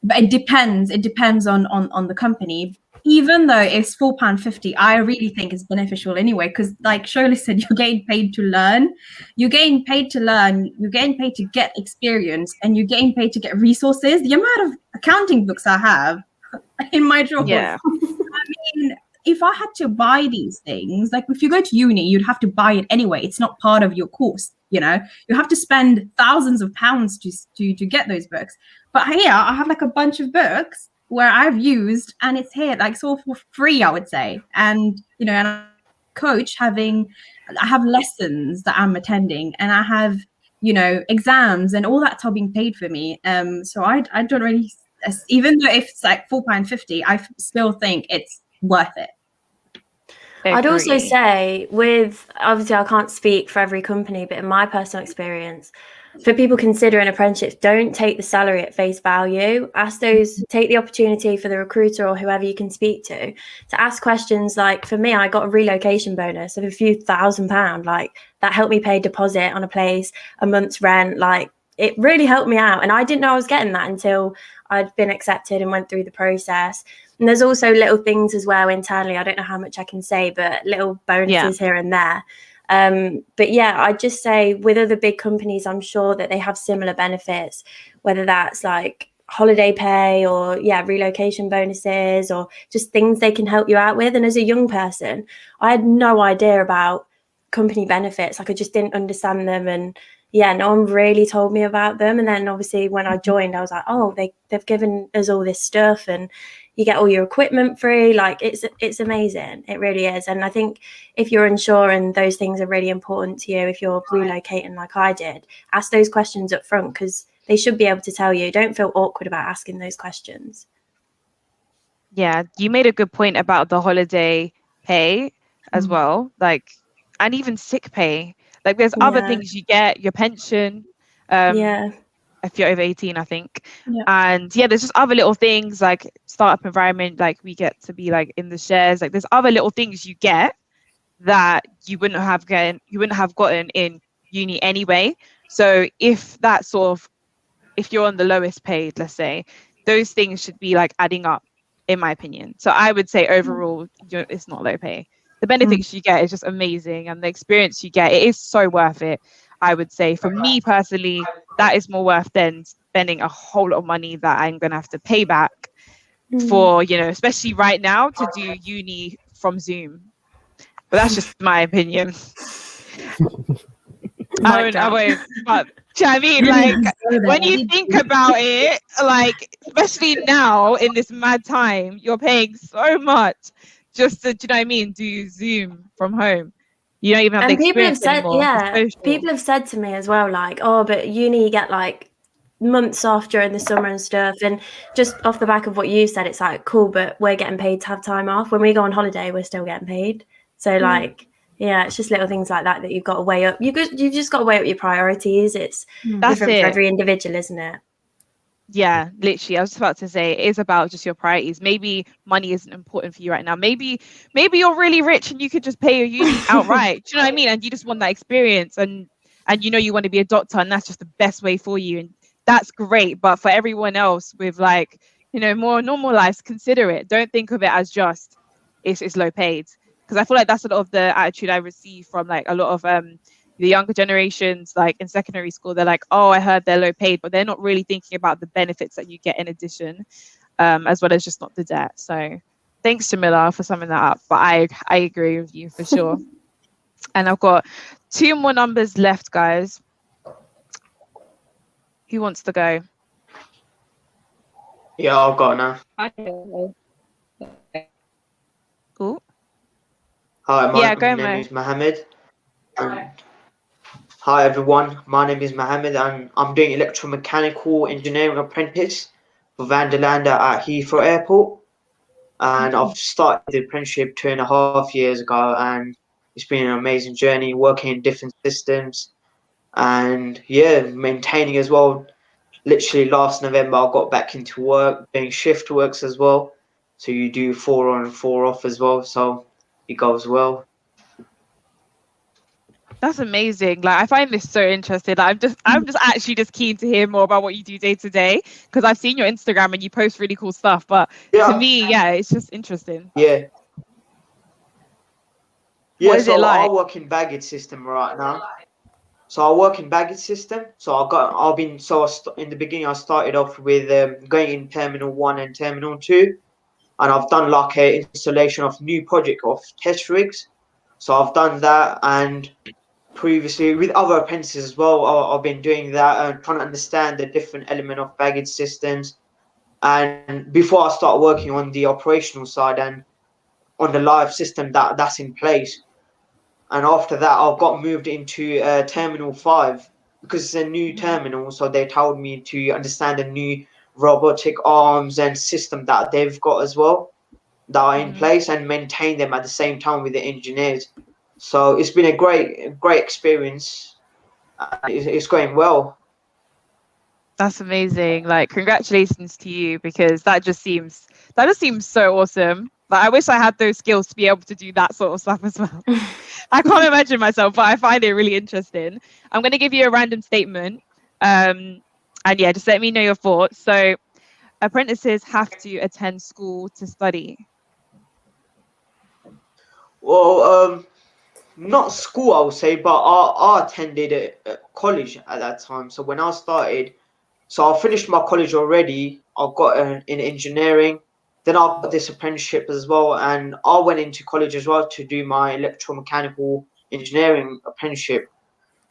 but it depends on the company. Even though it's £4.50, I really think it's beneficial anyway, because like Shola said, you're getting paid to learn. You're getting paid to learn. You're getting paid to get experience, and you're getting paid to get resources. The amount of accounting books I have in my drawer. I mean, if I had to buy these things, like if you go to uni, you'd have to buy it anyway. It's not part of your course. You know, you have to spend thousands of pounds to get those books. But here, I have like a bunch of books where I've used, and it's here, like it's all for free, I would say. And you know, and I coach I have lessons that I'm attending, and I have, you know, exams, and all that's all being paid for me. So I don't really, even though if it's like £4.50, I still think it's worth it. I'd also say, with obviously I can't speak for every company, but in my personal experience, for people considering apprenticeships, don't take the salary at face value. Take the opportunity for the recruiter or whoever you can speak to ask questions. Like for me, I got a relocation bonus of a few £1,000. Like that helped me pay deposit on a place, a month's rent. Like it really helped me out. And I didn't know I was getting that until I'd been accepted and went through the process. And there's also little things as well internally. I don't know how much I can say, but little bonuses here and there. But yeah, I'd just say with other big companies, I'm sure that they have similar benefits, whether that's like holiday pay or relocation bonuses or just things they can help you out with. And as a young person, I had no idea about company benefits. Like I just didn't understand them. And no one really told me about them. And then obviously when I joined, I was like, oh, they've given us all this stuff and you get all your equipment free. Like it's amazing. It really is. And I think if you're unsure and those things are really important to you, if you're relocating like I did, ask those questions up front because they should be able to tell you. Don't feel awkward about asking those questions. Yeah, you made a good point about the holiday pay as well. Like, and even sick pay. Like there's other things you get, your pension. If you're over 18, I think. And there's just other little things like startup environment, like we get to be like in the shares. Like there's other little things you get that you wouldn't have gotten in uni anyway. So if you're on the lowest paid, let's say, those things should be like adding up, in my opinion. So I would say overall, it's not low pay. The benefits you get is just amazing, and the experience you get, it is so worth it. I would say for me personally, that is more worth than spending a whole lot of money that I'm going to have to pay back for, especially right now to do uni from Zoom. But that's just my opinion. I won't, but do you know what I mean? Like when you think about it, like especially now in this mad time, you're paying so much just to, do you know what I mean, do Zoom from home. You don't even have the experience anymore. People have said to me as well, like, oh, but uni you get like months off during the summer and stuff. And just off the back of what you said, it's like, cool, but we're getting paid to have time off. When we go on holiday, we're still getting paid. So like, it's just little things like that you've got to weigh up. You've just got to weigh up your priorities. It's different for every individual, isn't it? Yeah, literally. I was just about to say, it is about just your priorities. Maybe money isn't important for you right now. Maybe you're really rich and you could just pay your uni outright. Do you know what I mean? And you just want that experience and you want to be a doctor and that's just the best way for you. And that's great. But for everyone else with like, more normal lives, consider it. Don't think of it as just it's low paid. Because I feel like that's a lot of the attitude I receive from like a lot of the younger generations, like in secondary school. They're like, oh, I heard they're low paid, but they're not really thinking about the benefits that you get in addition, as well as just not the debt. So thanks, Jamila, for summing that up. But I agree with you for sure. And I've got 2 more numbers left, guys. Who wants to go? Yeah, I've got now. Cool. Hi, my name is Mohammed. Hi everyone, my name is Mohammed and I'm doing electromechanical engineering apprentice for Vanderlande at Heathrow Airport. And I've started the apprenticeship 2.5 years ago and it's been an amazing journey working in different systems and maintaining as well. Literally last November I got back into work, doing shift works as well. So you do 4 on and 4 off as well, so it goes well. That's amazing. Like I find this so interesting. I'm just actually just keen to hear more about what you do day to day because I've seen your Instagram and you post really cool stuff. But to me, it's just interesting. Yeah. What is it like? I work in baggage system right now. So I work in baggage system. In the beginning I started off with going in Terminal 1 and Terminal 2. And I've done like an installation of new project of test rigs. So I've done that and previously with other apprentices as well, I've been doing that and trying to understand the different element of baggage systems. And before I start working on the operational side and on the live system that's in place. And after that, I've got moved into Terminal 5 because it's a new terminal. So they told me to understand the new robotic arms and system that they've got as well. that are in place and maintain them at the same time with the engineers. So it's been a great experience. It's going well. That's amazing. Like, congratulations to you, because that just seems so awesome. Like, I wish I had those skills to be able to do that sort of stuff as well. I can't imagine myself, but I find it really interesting. I'm going to give you a random statement. And yeah, just let me know your thoughts. So, apprentices have to attend school to study. Well, not school, I would say, but I attended a college at that time. So when I started, so I finished my college already. I got in engineering. Then I got this apprenticeship as well, and I went into college as well to do my electromechanical engineering apprenticeship.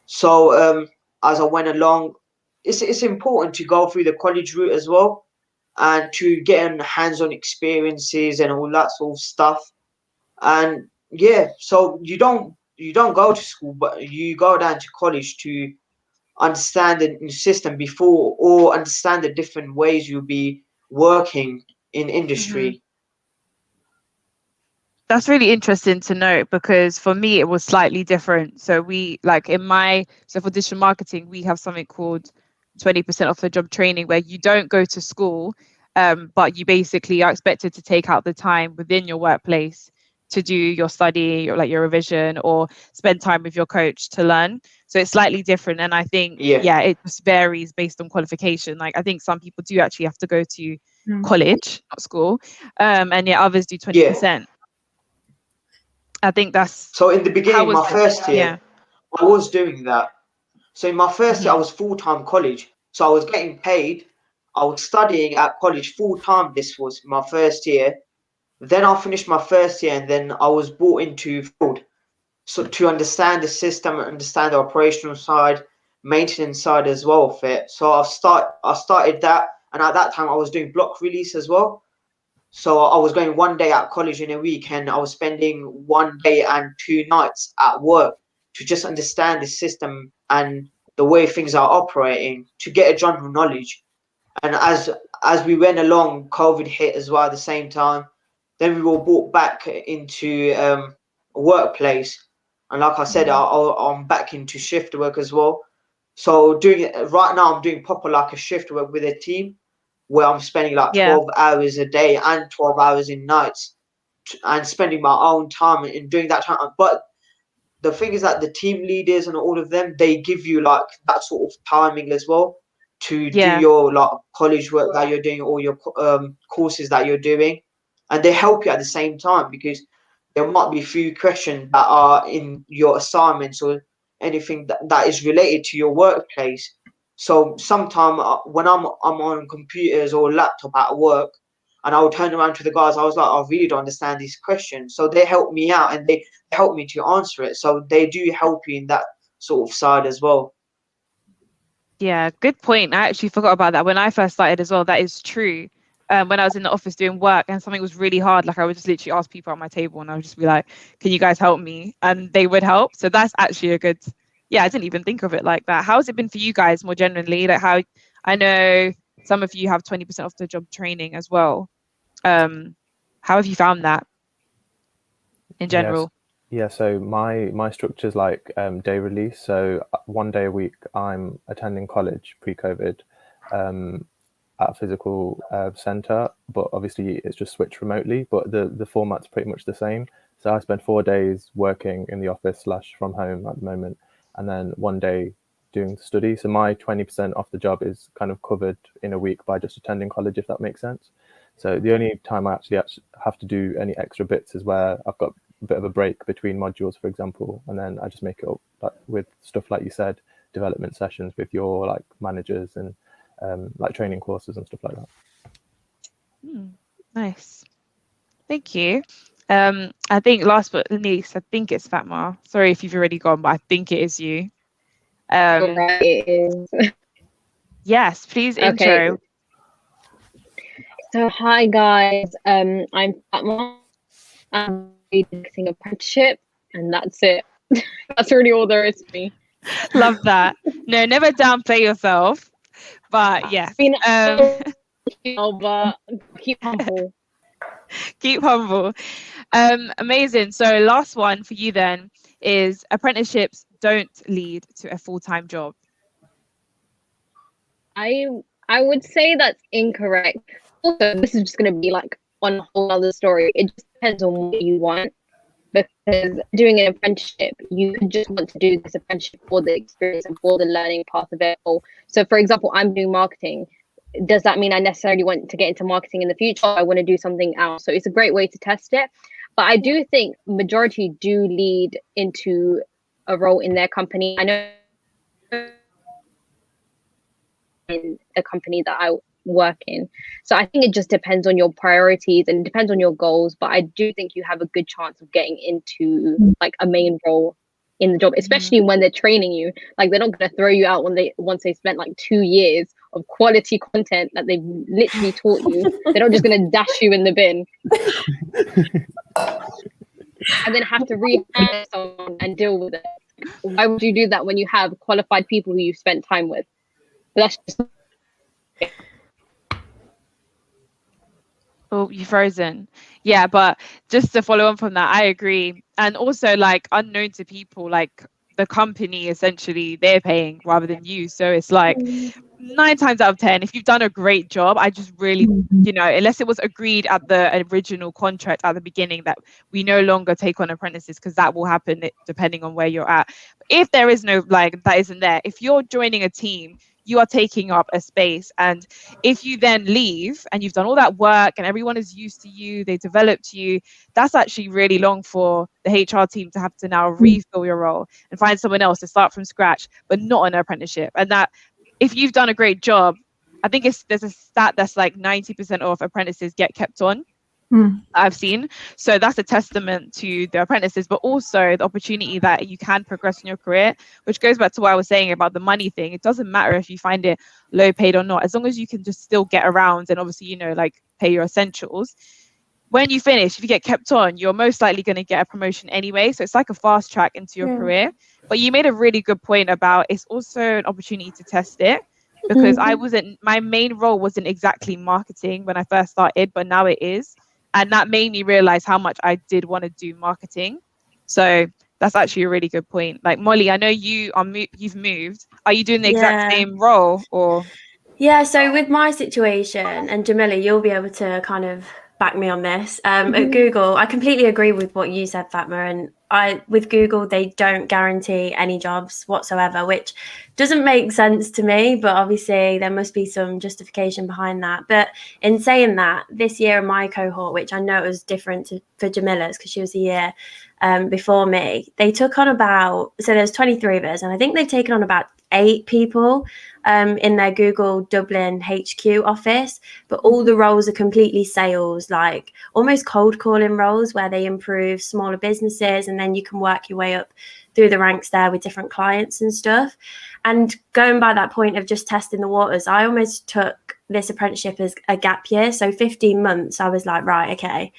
So as I went along, it's important to go through the college route as well, and to get on hands-on experiences and all that sort of stuff. And yeah, so you don't go to school, but you go down to college to understand the system before, or understand the different ways you'll be working in industry. That's really interesting to note, because for me it was slightly different. So we, like, for digital marketing, we have something called 20% off the job training, where you don't go to school, but you basically are expected to take out the time within your workplace to do your study, or like your revision, or spend time with your coach to learn. So it's slightly different. And I think, it just varies based on qualification. Like, I think some people do actually have to go to college, not school. And others do 20%. I think that's... So in the beginning, my first year, I was doing that. So in my first year, I was full-time college. So I was getting paid. I was studying at college full-time. This was my first year. Then I finished my first year, and then I was brought into field, so to understand the system, understand the operational side, maintenance side as well of it. So I started that, and at that time I was doing block release as well. So I was going 1 day at college in a week, and I was spending 1 day and 2 nights at work to just understand the system and the way things are operating, to get a general knowledge. And as we went along, COVID hit as well at the same time. Then we were brought back into a workplace, and like I said, I'm back into shift work as well. So right now, I'm doing proper like a shift work with a team, where I'm spending like 12 hours a day and 12 hours in nights, and spending my own time in doing that time. But the thing is that the team leaders and all of them, they give you like that sort of timing as well to do your like college work that you're doing, or your courses that you're doing. And they help you at the same time, because there might be a few questions that are in your assignments, or anything that is related to your workplace. So sometimes when I'm on computers or laptop at work, and I would turn around to the guys, I was like, I really don't understand these questions. So they help me out, and they help me to answer it. So they do help you in that sort of side as well. Yeah, good point. I actually forgot about that when I first started as well. That is true. When I was in the office doing work and something was really hard, like I would just literally ask people at my table, and I would just be like, can you guys help me? And they would help. So that's actually a good, I didn't even think of it like that. How has it been for you guys more generally? Like, how, I know some of you have 20% off the job training as well. How have you found that in general? Yeah, so my structure is like day release. So 1 day a week I'm attending college pre-COVID at a physical center, but obviously it's just switched remotely, but the format's pretty much the same. So I spend 4 days working in the office / from home at the moment, and then 1 day doing study. So my 20% off the job is kind of covered in a week by just attending college, if that makes sense. So the only time I actually have to do any extra bits is where I've got a bit of a break between modules, for example, and then I just make it up with stuff like you said, development sessions with your like managers, and like training courses and stuff like that. Nice, thank you. I think last but not least, I think it's Fatma. Sorry if you've already gone, but I think it is you. Right, it is. Yes, please intro. So hi guys, I'm Fatma. I'm doing apprenticeship, and that's it. That's really all there is to me. Love that. No, never downplay yourself. But yes. But keep humble. Keep humble. Amazing. So last one for you then is apprenticeships don't lead to a full-time job. I would say that's incorrect. Also, this is just going to be like on a whole other story. It just depends on what you want. Because doing an apprenticeship, you could just want to do this apprenticeship for the experience and for the learning part of it. So, for example, I'm doing marketing. Does that mean I necessarily want to get into marketing in the future? I want to do something else. So it's a great way to test it. But I do think majority do lead into a role in their company. I know in a company that I work in. So I think it just depends on your priorities and it depends on your goals. But I do think you have a good chance of getting into like a main role in the job, especially when they're training you. Like they're not going to throw you out once they spent like 2 years of quality content that they've literally taught you. They're not just going to dash you in the bin and then have to rehire someone and deal with it. Why would you do that when you have qualified people who you've spent time with? That's just... Oh, you frozen. Yeah, but just to follow on from that, I agree. And also, like, unknown to people, like the company essentially they're paying rather than you. So it's like 9 times out of 10, if you've done a great job, I just really, you know, unless it was agreed at the original contract at the beginning that we no longer take on apprentices, because that will happen depending on where you're at. If there is no, like, that isn't there, if you're joining a team, you are taking up a space. And if you then leave and you've done all that work and everyone is used to you, they developed you, that's actually really long for the HR team to have to now refill your role and find someone else to start from scratch, but not an apprenticeship. And that if you've done a great job, I think there's a stat that's like 90% of apprentices get kept on. I've seen. So that's a testament to the apprentices, but also the opportunity that you can progress in your career, which goes back to what I was saying about the money thing. It doesn't matter if you find it low paid or not, as long as you can just still get around and obviously, you know, like pay your essentials. When you finish, if you get kept on, you're most likely going to get a promotion anyway. So it's like a fast track into your career. But you made a really good point about it's also an opportunity to test it, because my main role wasn't exactly marketing when I first started, but now it is. And that made me realize how much I did want to do marketing. So that's actually a really good point. Like, Molly, I know you've moved. Are you doing the exact same role or? Yeah, so with my situation, and Jamila, you'll be able to kind of back me on this. At Google, I completely agree with what you said, Fatma. And with Google, they don't guarantee any jobs whatsoever, which doesn't make sense to me. But obviously, there must be some justification behind that. But in saying that, this year in my cohort, which I know it was different for Jamila's because she was a year before me, they took on so there's 23 of us, and I think they've taken on about 8 people in their Google Dublin HQ office, but all the roles are completely sales, like almost cold calling roles where they improve smaller businesses and then you can work your way up through the ranks there with different clients and stuff. And going by that point of just testing the waters, I almost took this apprenticeship as a gap year. So 15 months, I was like, right, okay,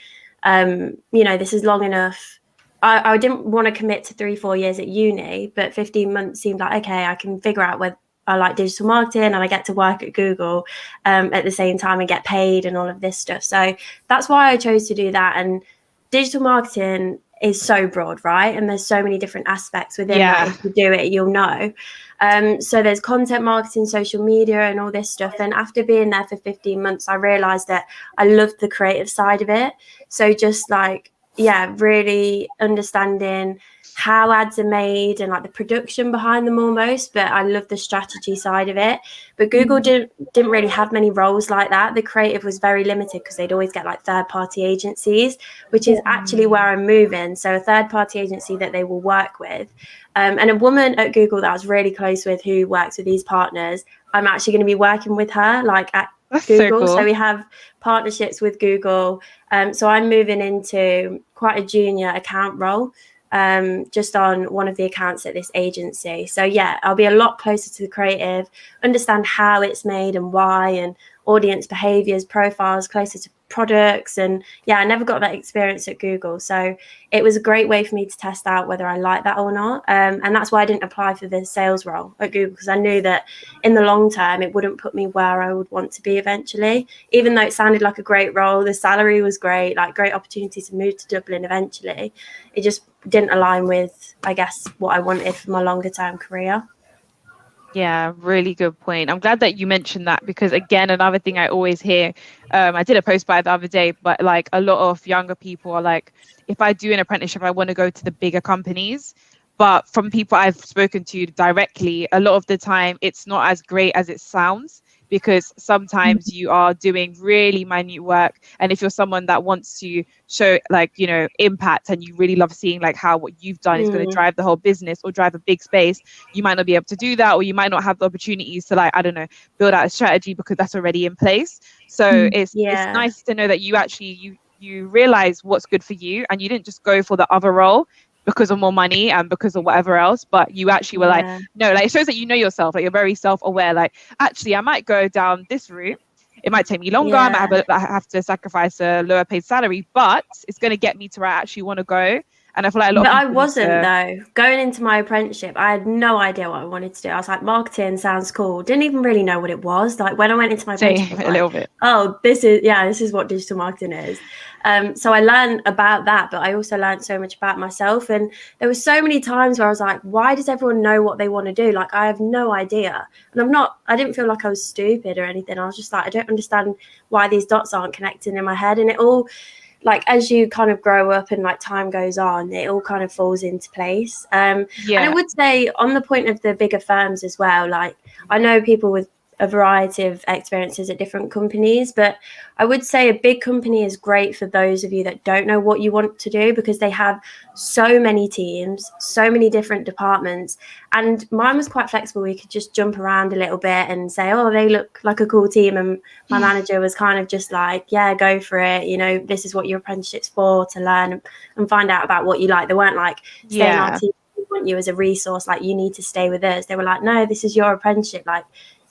you know, this is long enough. I didn't want to commit to 3-4 years at uni, but 15 months seemed like, okay, I can figure out whether I like digital marketing and I get to work at Google at the same time and get paid and all of this stuff. So that's why I chose to do that. And digital marketing is so broad, right? And there's so many different aspects within that. If you do it, you'll know. So there's content marketing, social media and all this stuff. And after being there for 15 months, I realized that I loved the creative side of it. So just like, really understanding how ads are made and like the production behind them almost, but I love the strategy side of it. But Google didn't really have many roles like that. The creative was very limited because they'd always get like third-party agencies, which is actually where I'm moving. So a third-party agency that they will work with. And a woman at Google that I was really close with who works with these partners, I'm actually going to be working with her like at Google. So we have partnerships with Google. So I'm moving into quite a junior account role, just on one of the accounts at this agency. So I'll be a lot closer to the creative, understand how it's made and why and audience behaviors, profiles closer to products. And yeah, I never got that experience at Google. So it was a great way for me to test out whether I like that or not. And that's why I didn't apply for the sales role at Google, because I knew that in the long term, it wouldn't put me where I would want to be eventually. Even though it sounded like a great role, the salary was great, like great opportunity to move to Dublin eventually. It just didn't align with, I guess, what I wanted for my longer term career. Yeah, really good point. I'm glad that you mentioned that, because again, another thing I always hear, I did a post by it the other day, but like a lot of younger people are like, if I do an apprenticeship, I want to go to the bigger companies. But from people I've spoken to directly, a lot of the time it's not as great as it sounds, because sometimes you are doing really minute work. And if you're someone that wants to show like, you know, impact, and you really love seeing like how what you've done is going to drive the whole business or drive a big space, you might not be able to do that, or you might not have the opportunities to, like, I don't know, build out a strategy because that's already in place. So it's nice to know that you actually you realize what's good for you, and you didn't just go for the other role because of more money and because of whatever else, but you actually were like, no, like it shows that you know yourself, like you're very self-aware, like actually I might go down this route, it might take me longer, I might have to sacrifice a lower paid salary, but it's going to get me to where I actually want to go. And I feel like a lot of people I wasn't though. Going into my apprenticeship, I had no idea what I wanted to do. I was like, marketing sounds cool. Didn't even really know what it was. Like when I went into my apprenticeship, a little bit. Oh, this is what digital marketing is. So I learned about that, but I also learned so much about myself. And there were so many times where I was like, why does everyone know what they want to do? Like I have no idea. And I didn't feel like I was stupid or anything. I was just like, I don't understand why these dots aren't connecting in my head. And it all, like as you kind of grow up and like time goes on, it all kind of falls into place. And I would say on the point of the bigger firms as well, like I know people with a variety of experiences at different companies, but I would say a big company is great for those of you that don't know what you want to do, because they have so many teams, so many different departments. And mine was quite flexible. We could just jump around a little bit and say, oh, they look like a cool team. And my manager was kind of just like, yeah, go for it. You know, this is what your apprenticeship's for, to learn and find out about what you like. They weren't like, stay in our team, we want you as a resource, like you need to stay with us. They were like, no, this is your apprenticeship. Like,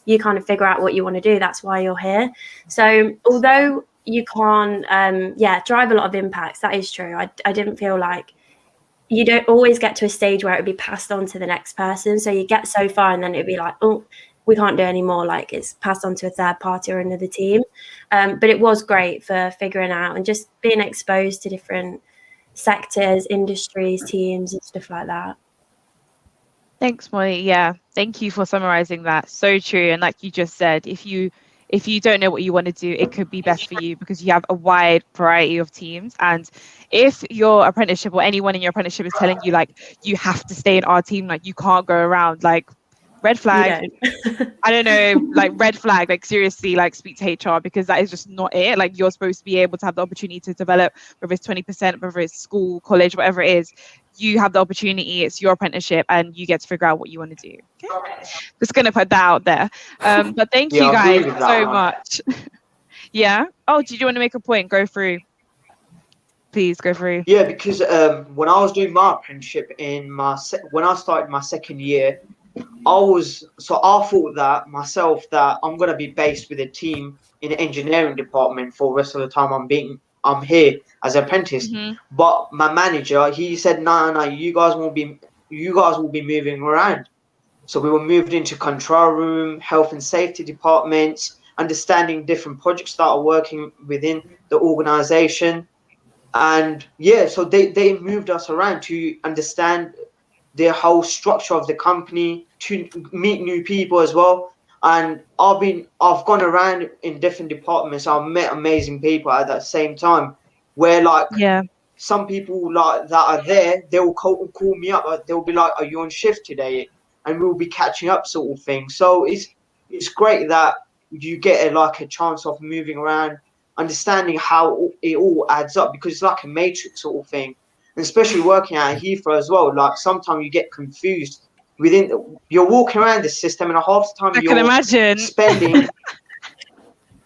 you kind of figure out what you want to do. That's why you're here. So although you can't, drive a lot of impacts, that is true. I didn't feel like you don't always get to a stage where it would be passed on to the next person. So you get so far and then it'd be like, oh, we can't do any more. Like it's passed on to a third party or another team. But it was great for figuring out and just being exposed to different sectors, industries, teams and stuff like that. Thanks, Molly. Yeah, thank you for summarizing that. So true. And like you just said, if you don't know what you want to do, it could be best for you because you have a wide variety of teams. And if your apprenticeship or anyone in your apprenticeship is telling you like you have to stay in our team, like you can't go around, like red flag. I don't know, like red flag, like seriously, like speak to HR, because that is just not it. Like you're supposed to be able to have the opportunity to develop, whether it's 20%, whether it's school, college, whatever it is. You have the opportunity, it's your apprenticeship, and you get to figure out what you want to do. Okay? Just going to put that out there. But thank you guys so much. Yeah? Oh, did you want to make a point? Go through. Please go through. Yeah, because when I was doing my apprenticeship when I started my second year, I thought that myself that I'm going to be based with a team in the engineering department for the rest of the time I'm here as an apprentice. Mm-hmm. But my manager, he said, no, you guys will be moving around. So we were moved into control room, health and safety departments, understanding different projects that are working within the organization. And yeah, so they moved us around to understand the whole structure of the company, to meet new people as well. And I've gone around in different departments. I've met amazing people at that same time, where like some people like that are there, they will call me up. They'll be like, "Are you on shift today?" And we'll be catching up, sort of thing. So it's great that you get a chance of moving around, understanding how it all adds up, because it's like a matrix sort of thing. And especially working at Heathrow as well. Like sometimes you get confused. You're walking around the system, and half the time you're spending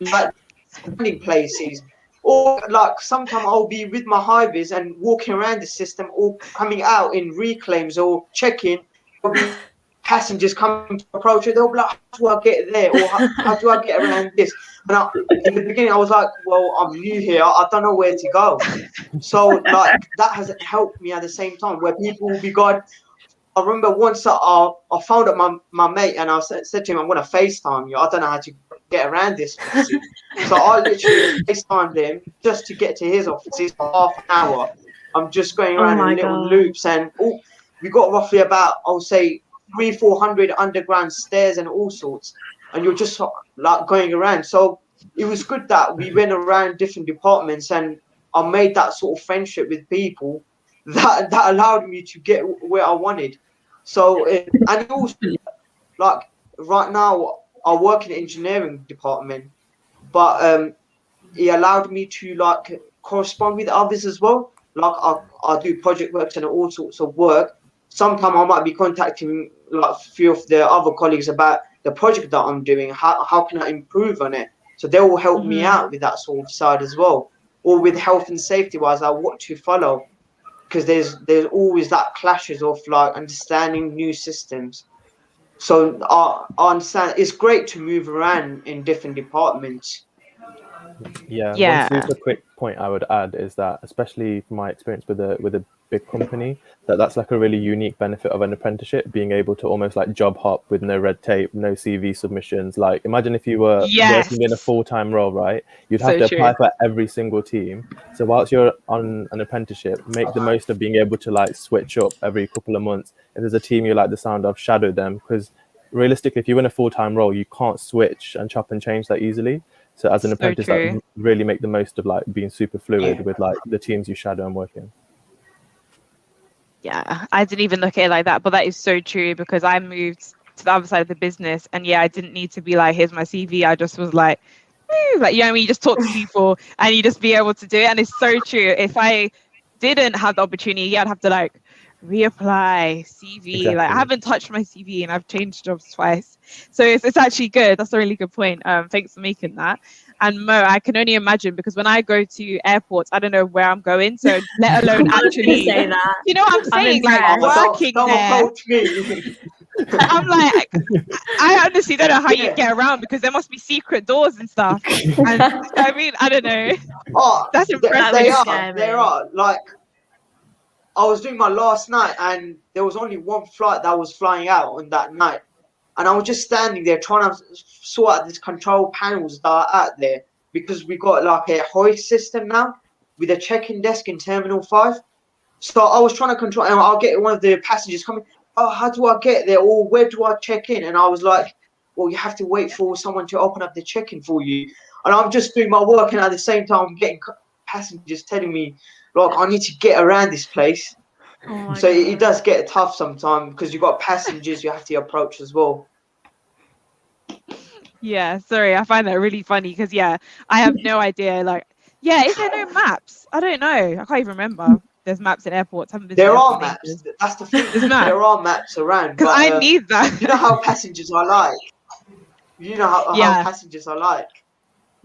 like spending places, or like sometimes I'll be with my high vis and walking around the system, or coming out in reclaims or checking. I'll be passengers coming to approach it, they'll be like, how do I get there? Or how do I get around this? And in the beginning, I was like, well, I'm new here. I don't know where to go. So, like, that has helped me at the same time, where people will be going. I remember once I found out my mate, and I said to him, I'm going to FaceTime you. I don't know how to get around this place. So I literally FaceTimed him just to get to his offices for half an hour. I'm just going around in little loops, and we got roughly about, I'll say, 300-400 underground stairs and all sorts, and you're just like going around. So it was good that we went around different departments, and I made that sort of friendship with people that allowed me to get where I wanted. So and also, like, right now I work in the engineering department, but it allowed me to like correspond with others as well. Like I do project works and all sorts of work. Sometimes I might be contacting like a few of the other colleagues about the project that I'm doing. How can I improve on it? So they will help me out with that sort of side as well. Or with health and safety wise, what to follow, because there's always that clashes of like understanding new systems. So I understand it's great to move around in different departments. Yeah. One super quick point I would add is that, especially from my experience with a big company, that's like a really unique benefit of an apprenticeship, being able to almost like job hop with no red tape, no CV submissions. Like, imagine if you were working in a full-time role, right? You'd have to apply for every single team. So whilst you're on an apprenticeship, make the most of being able to like switch up every couple of months. If there's a team you like the sound of, shadow them, because realistically, if you're in a full-time role, you can't switch and chop and change that easily. So as an apprentice, like, really make the most of like being super fluid with like the teams you shadow and work in. Yeah, I didn't even look at it like that, but that is so true, because I moved to the other side of the business, and I didn't need to be like, here's my CV. I just was like, you know what I mean? You just talk to people and you just be able to do it. And it's so true. If I didn't have the opportunity, I'd have to like reapply CV. Exactly. Like, I haven't touched my CV and I've changed jobs twice. So it's actually good. That's a really good point. Thanks for making that. And Mo, I can only imagine, because when I go to airports, I don't know where I'm going. So let alone actually say that. You know what I'm saying? Like, working there. I'm like, I honestly don't know how you get around, because there must be secret doors and stuff. And I mean, I don't know. That's impressive. There are. Like, I was doing my last night, and there was only one flight that was flying out on that night. And I was just standing there trying to sort out these control panels that are out there, because we got like a hoist system now with a check-in desk in Terminal 5. So I was trying to control, and I'll get one of the passengers coming, oh, how do I get there? Or where do I check in? And I was like, well, you have to wait for someone to open up the check-in for you. And I'm just doing my work, and at the same time, I'm getting passengers telling me, like, I need to get around this place. So it does get tough sometimes, because you've got passengers you have to approach as well. Yeah, sorry, I find that really funny, because I have no idea. Like, is there no maps? I don't know. I can't even remember. There's maps in airports. There are maps. That's the thing. There are maps around. Because I need that. You know how passengers are like. You know how passengers are like.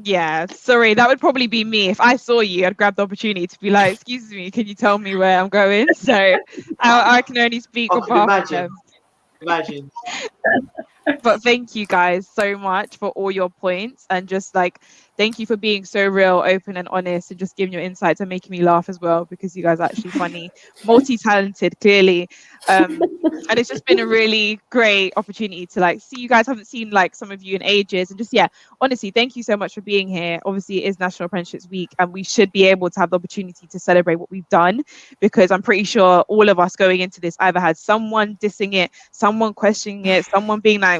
Yeah, sorry, that would probably be me. If I saw you, I'd grab the opportunity to be like, excuse me, can you tell me where I'm going? So I can only speak on behalf of them. Imagine. But thank you guys so much for all your points, and just like, thank you for being so real, open and honest, and just giving your insights and making me laugh as well, because you guys are actually funny, multi-talented, clearly. And it's just been a really great opportunity to like see you guys. Haven't seen like some of you in ages, and just honestly, thank you so much for being here. Obviously, it is National Apprenticeships Week, and we should be able to have the opportunity to celebrate what we've done, because I'm pretty sure all of us going into this either had someone dissing it, someone questioning it, someone being like,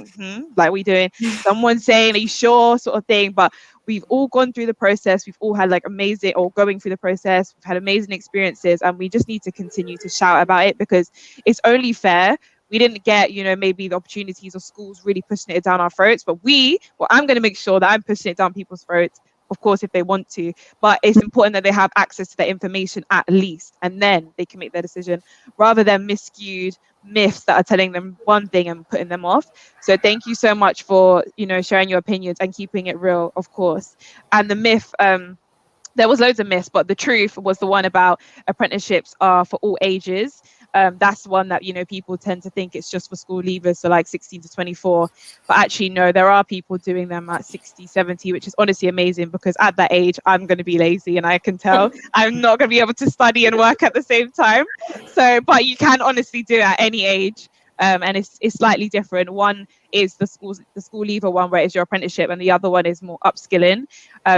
like we doing, someone saying, are you sure, sort of thing. But we've all gone through the process. We've all had like amazing, or going through the process. We've had amazing experiences, and we just need to continue to shout about it, because it's only fair. We didn't get, maybe the opportunities of schools really pushing it down our throats, but I'm going to make sure that I'm pushing it down people's throats, of course, if they want to. But it's important that they have access to that information at least, and then they can make their decision, rather than miscued myths that are telling them one thing and putting them off. So thank you so much for sharing your opinions and keeping it real, of course. And the myth, there was loads of myths, but the truth was the one about apprenticeships are for all ages. That's one that, people tend to think it's just for school leavers, so like 16 to 24. But actually, no, there are people doing them at 60, 70, which is honestly amazing, because at that age, I'm going to be lazy, and I can tell I'm not going to be able to study and work at the same time. So, but you can honestly do it at any age. And it's slightly different. One is the school leaver one, where it's your apprenticeship, and the other one is more upskilling.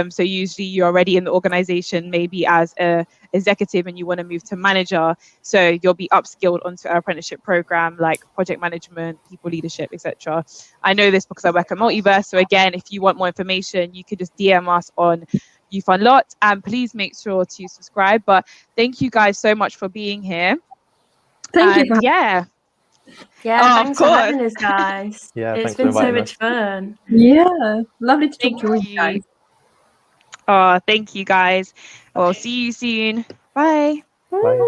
So usually you're already in the organization, maybe as a executive, and you want to move to manager, so you'll be upskilled onto our apprenticeship program, like project management, people leadership, etc. I know this because I work at Multiverse. So again, if you want more information, you could just DM us on Youth Unlocked, and please make sure to subscribe. But thank you guys so much for being here. Thank you. Yeah, thanks for having us, guys. Yeah, it's been so much fun. Yeah, lovely to talk to you guys. Oh, thank you guys. We'll see you soon. Bye. Bye.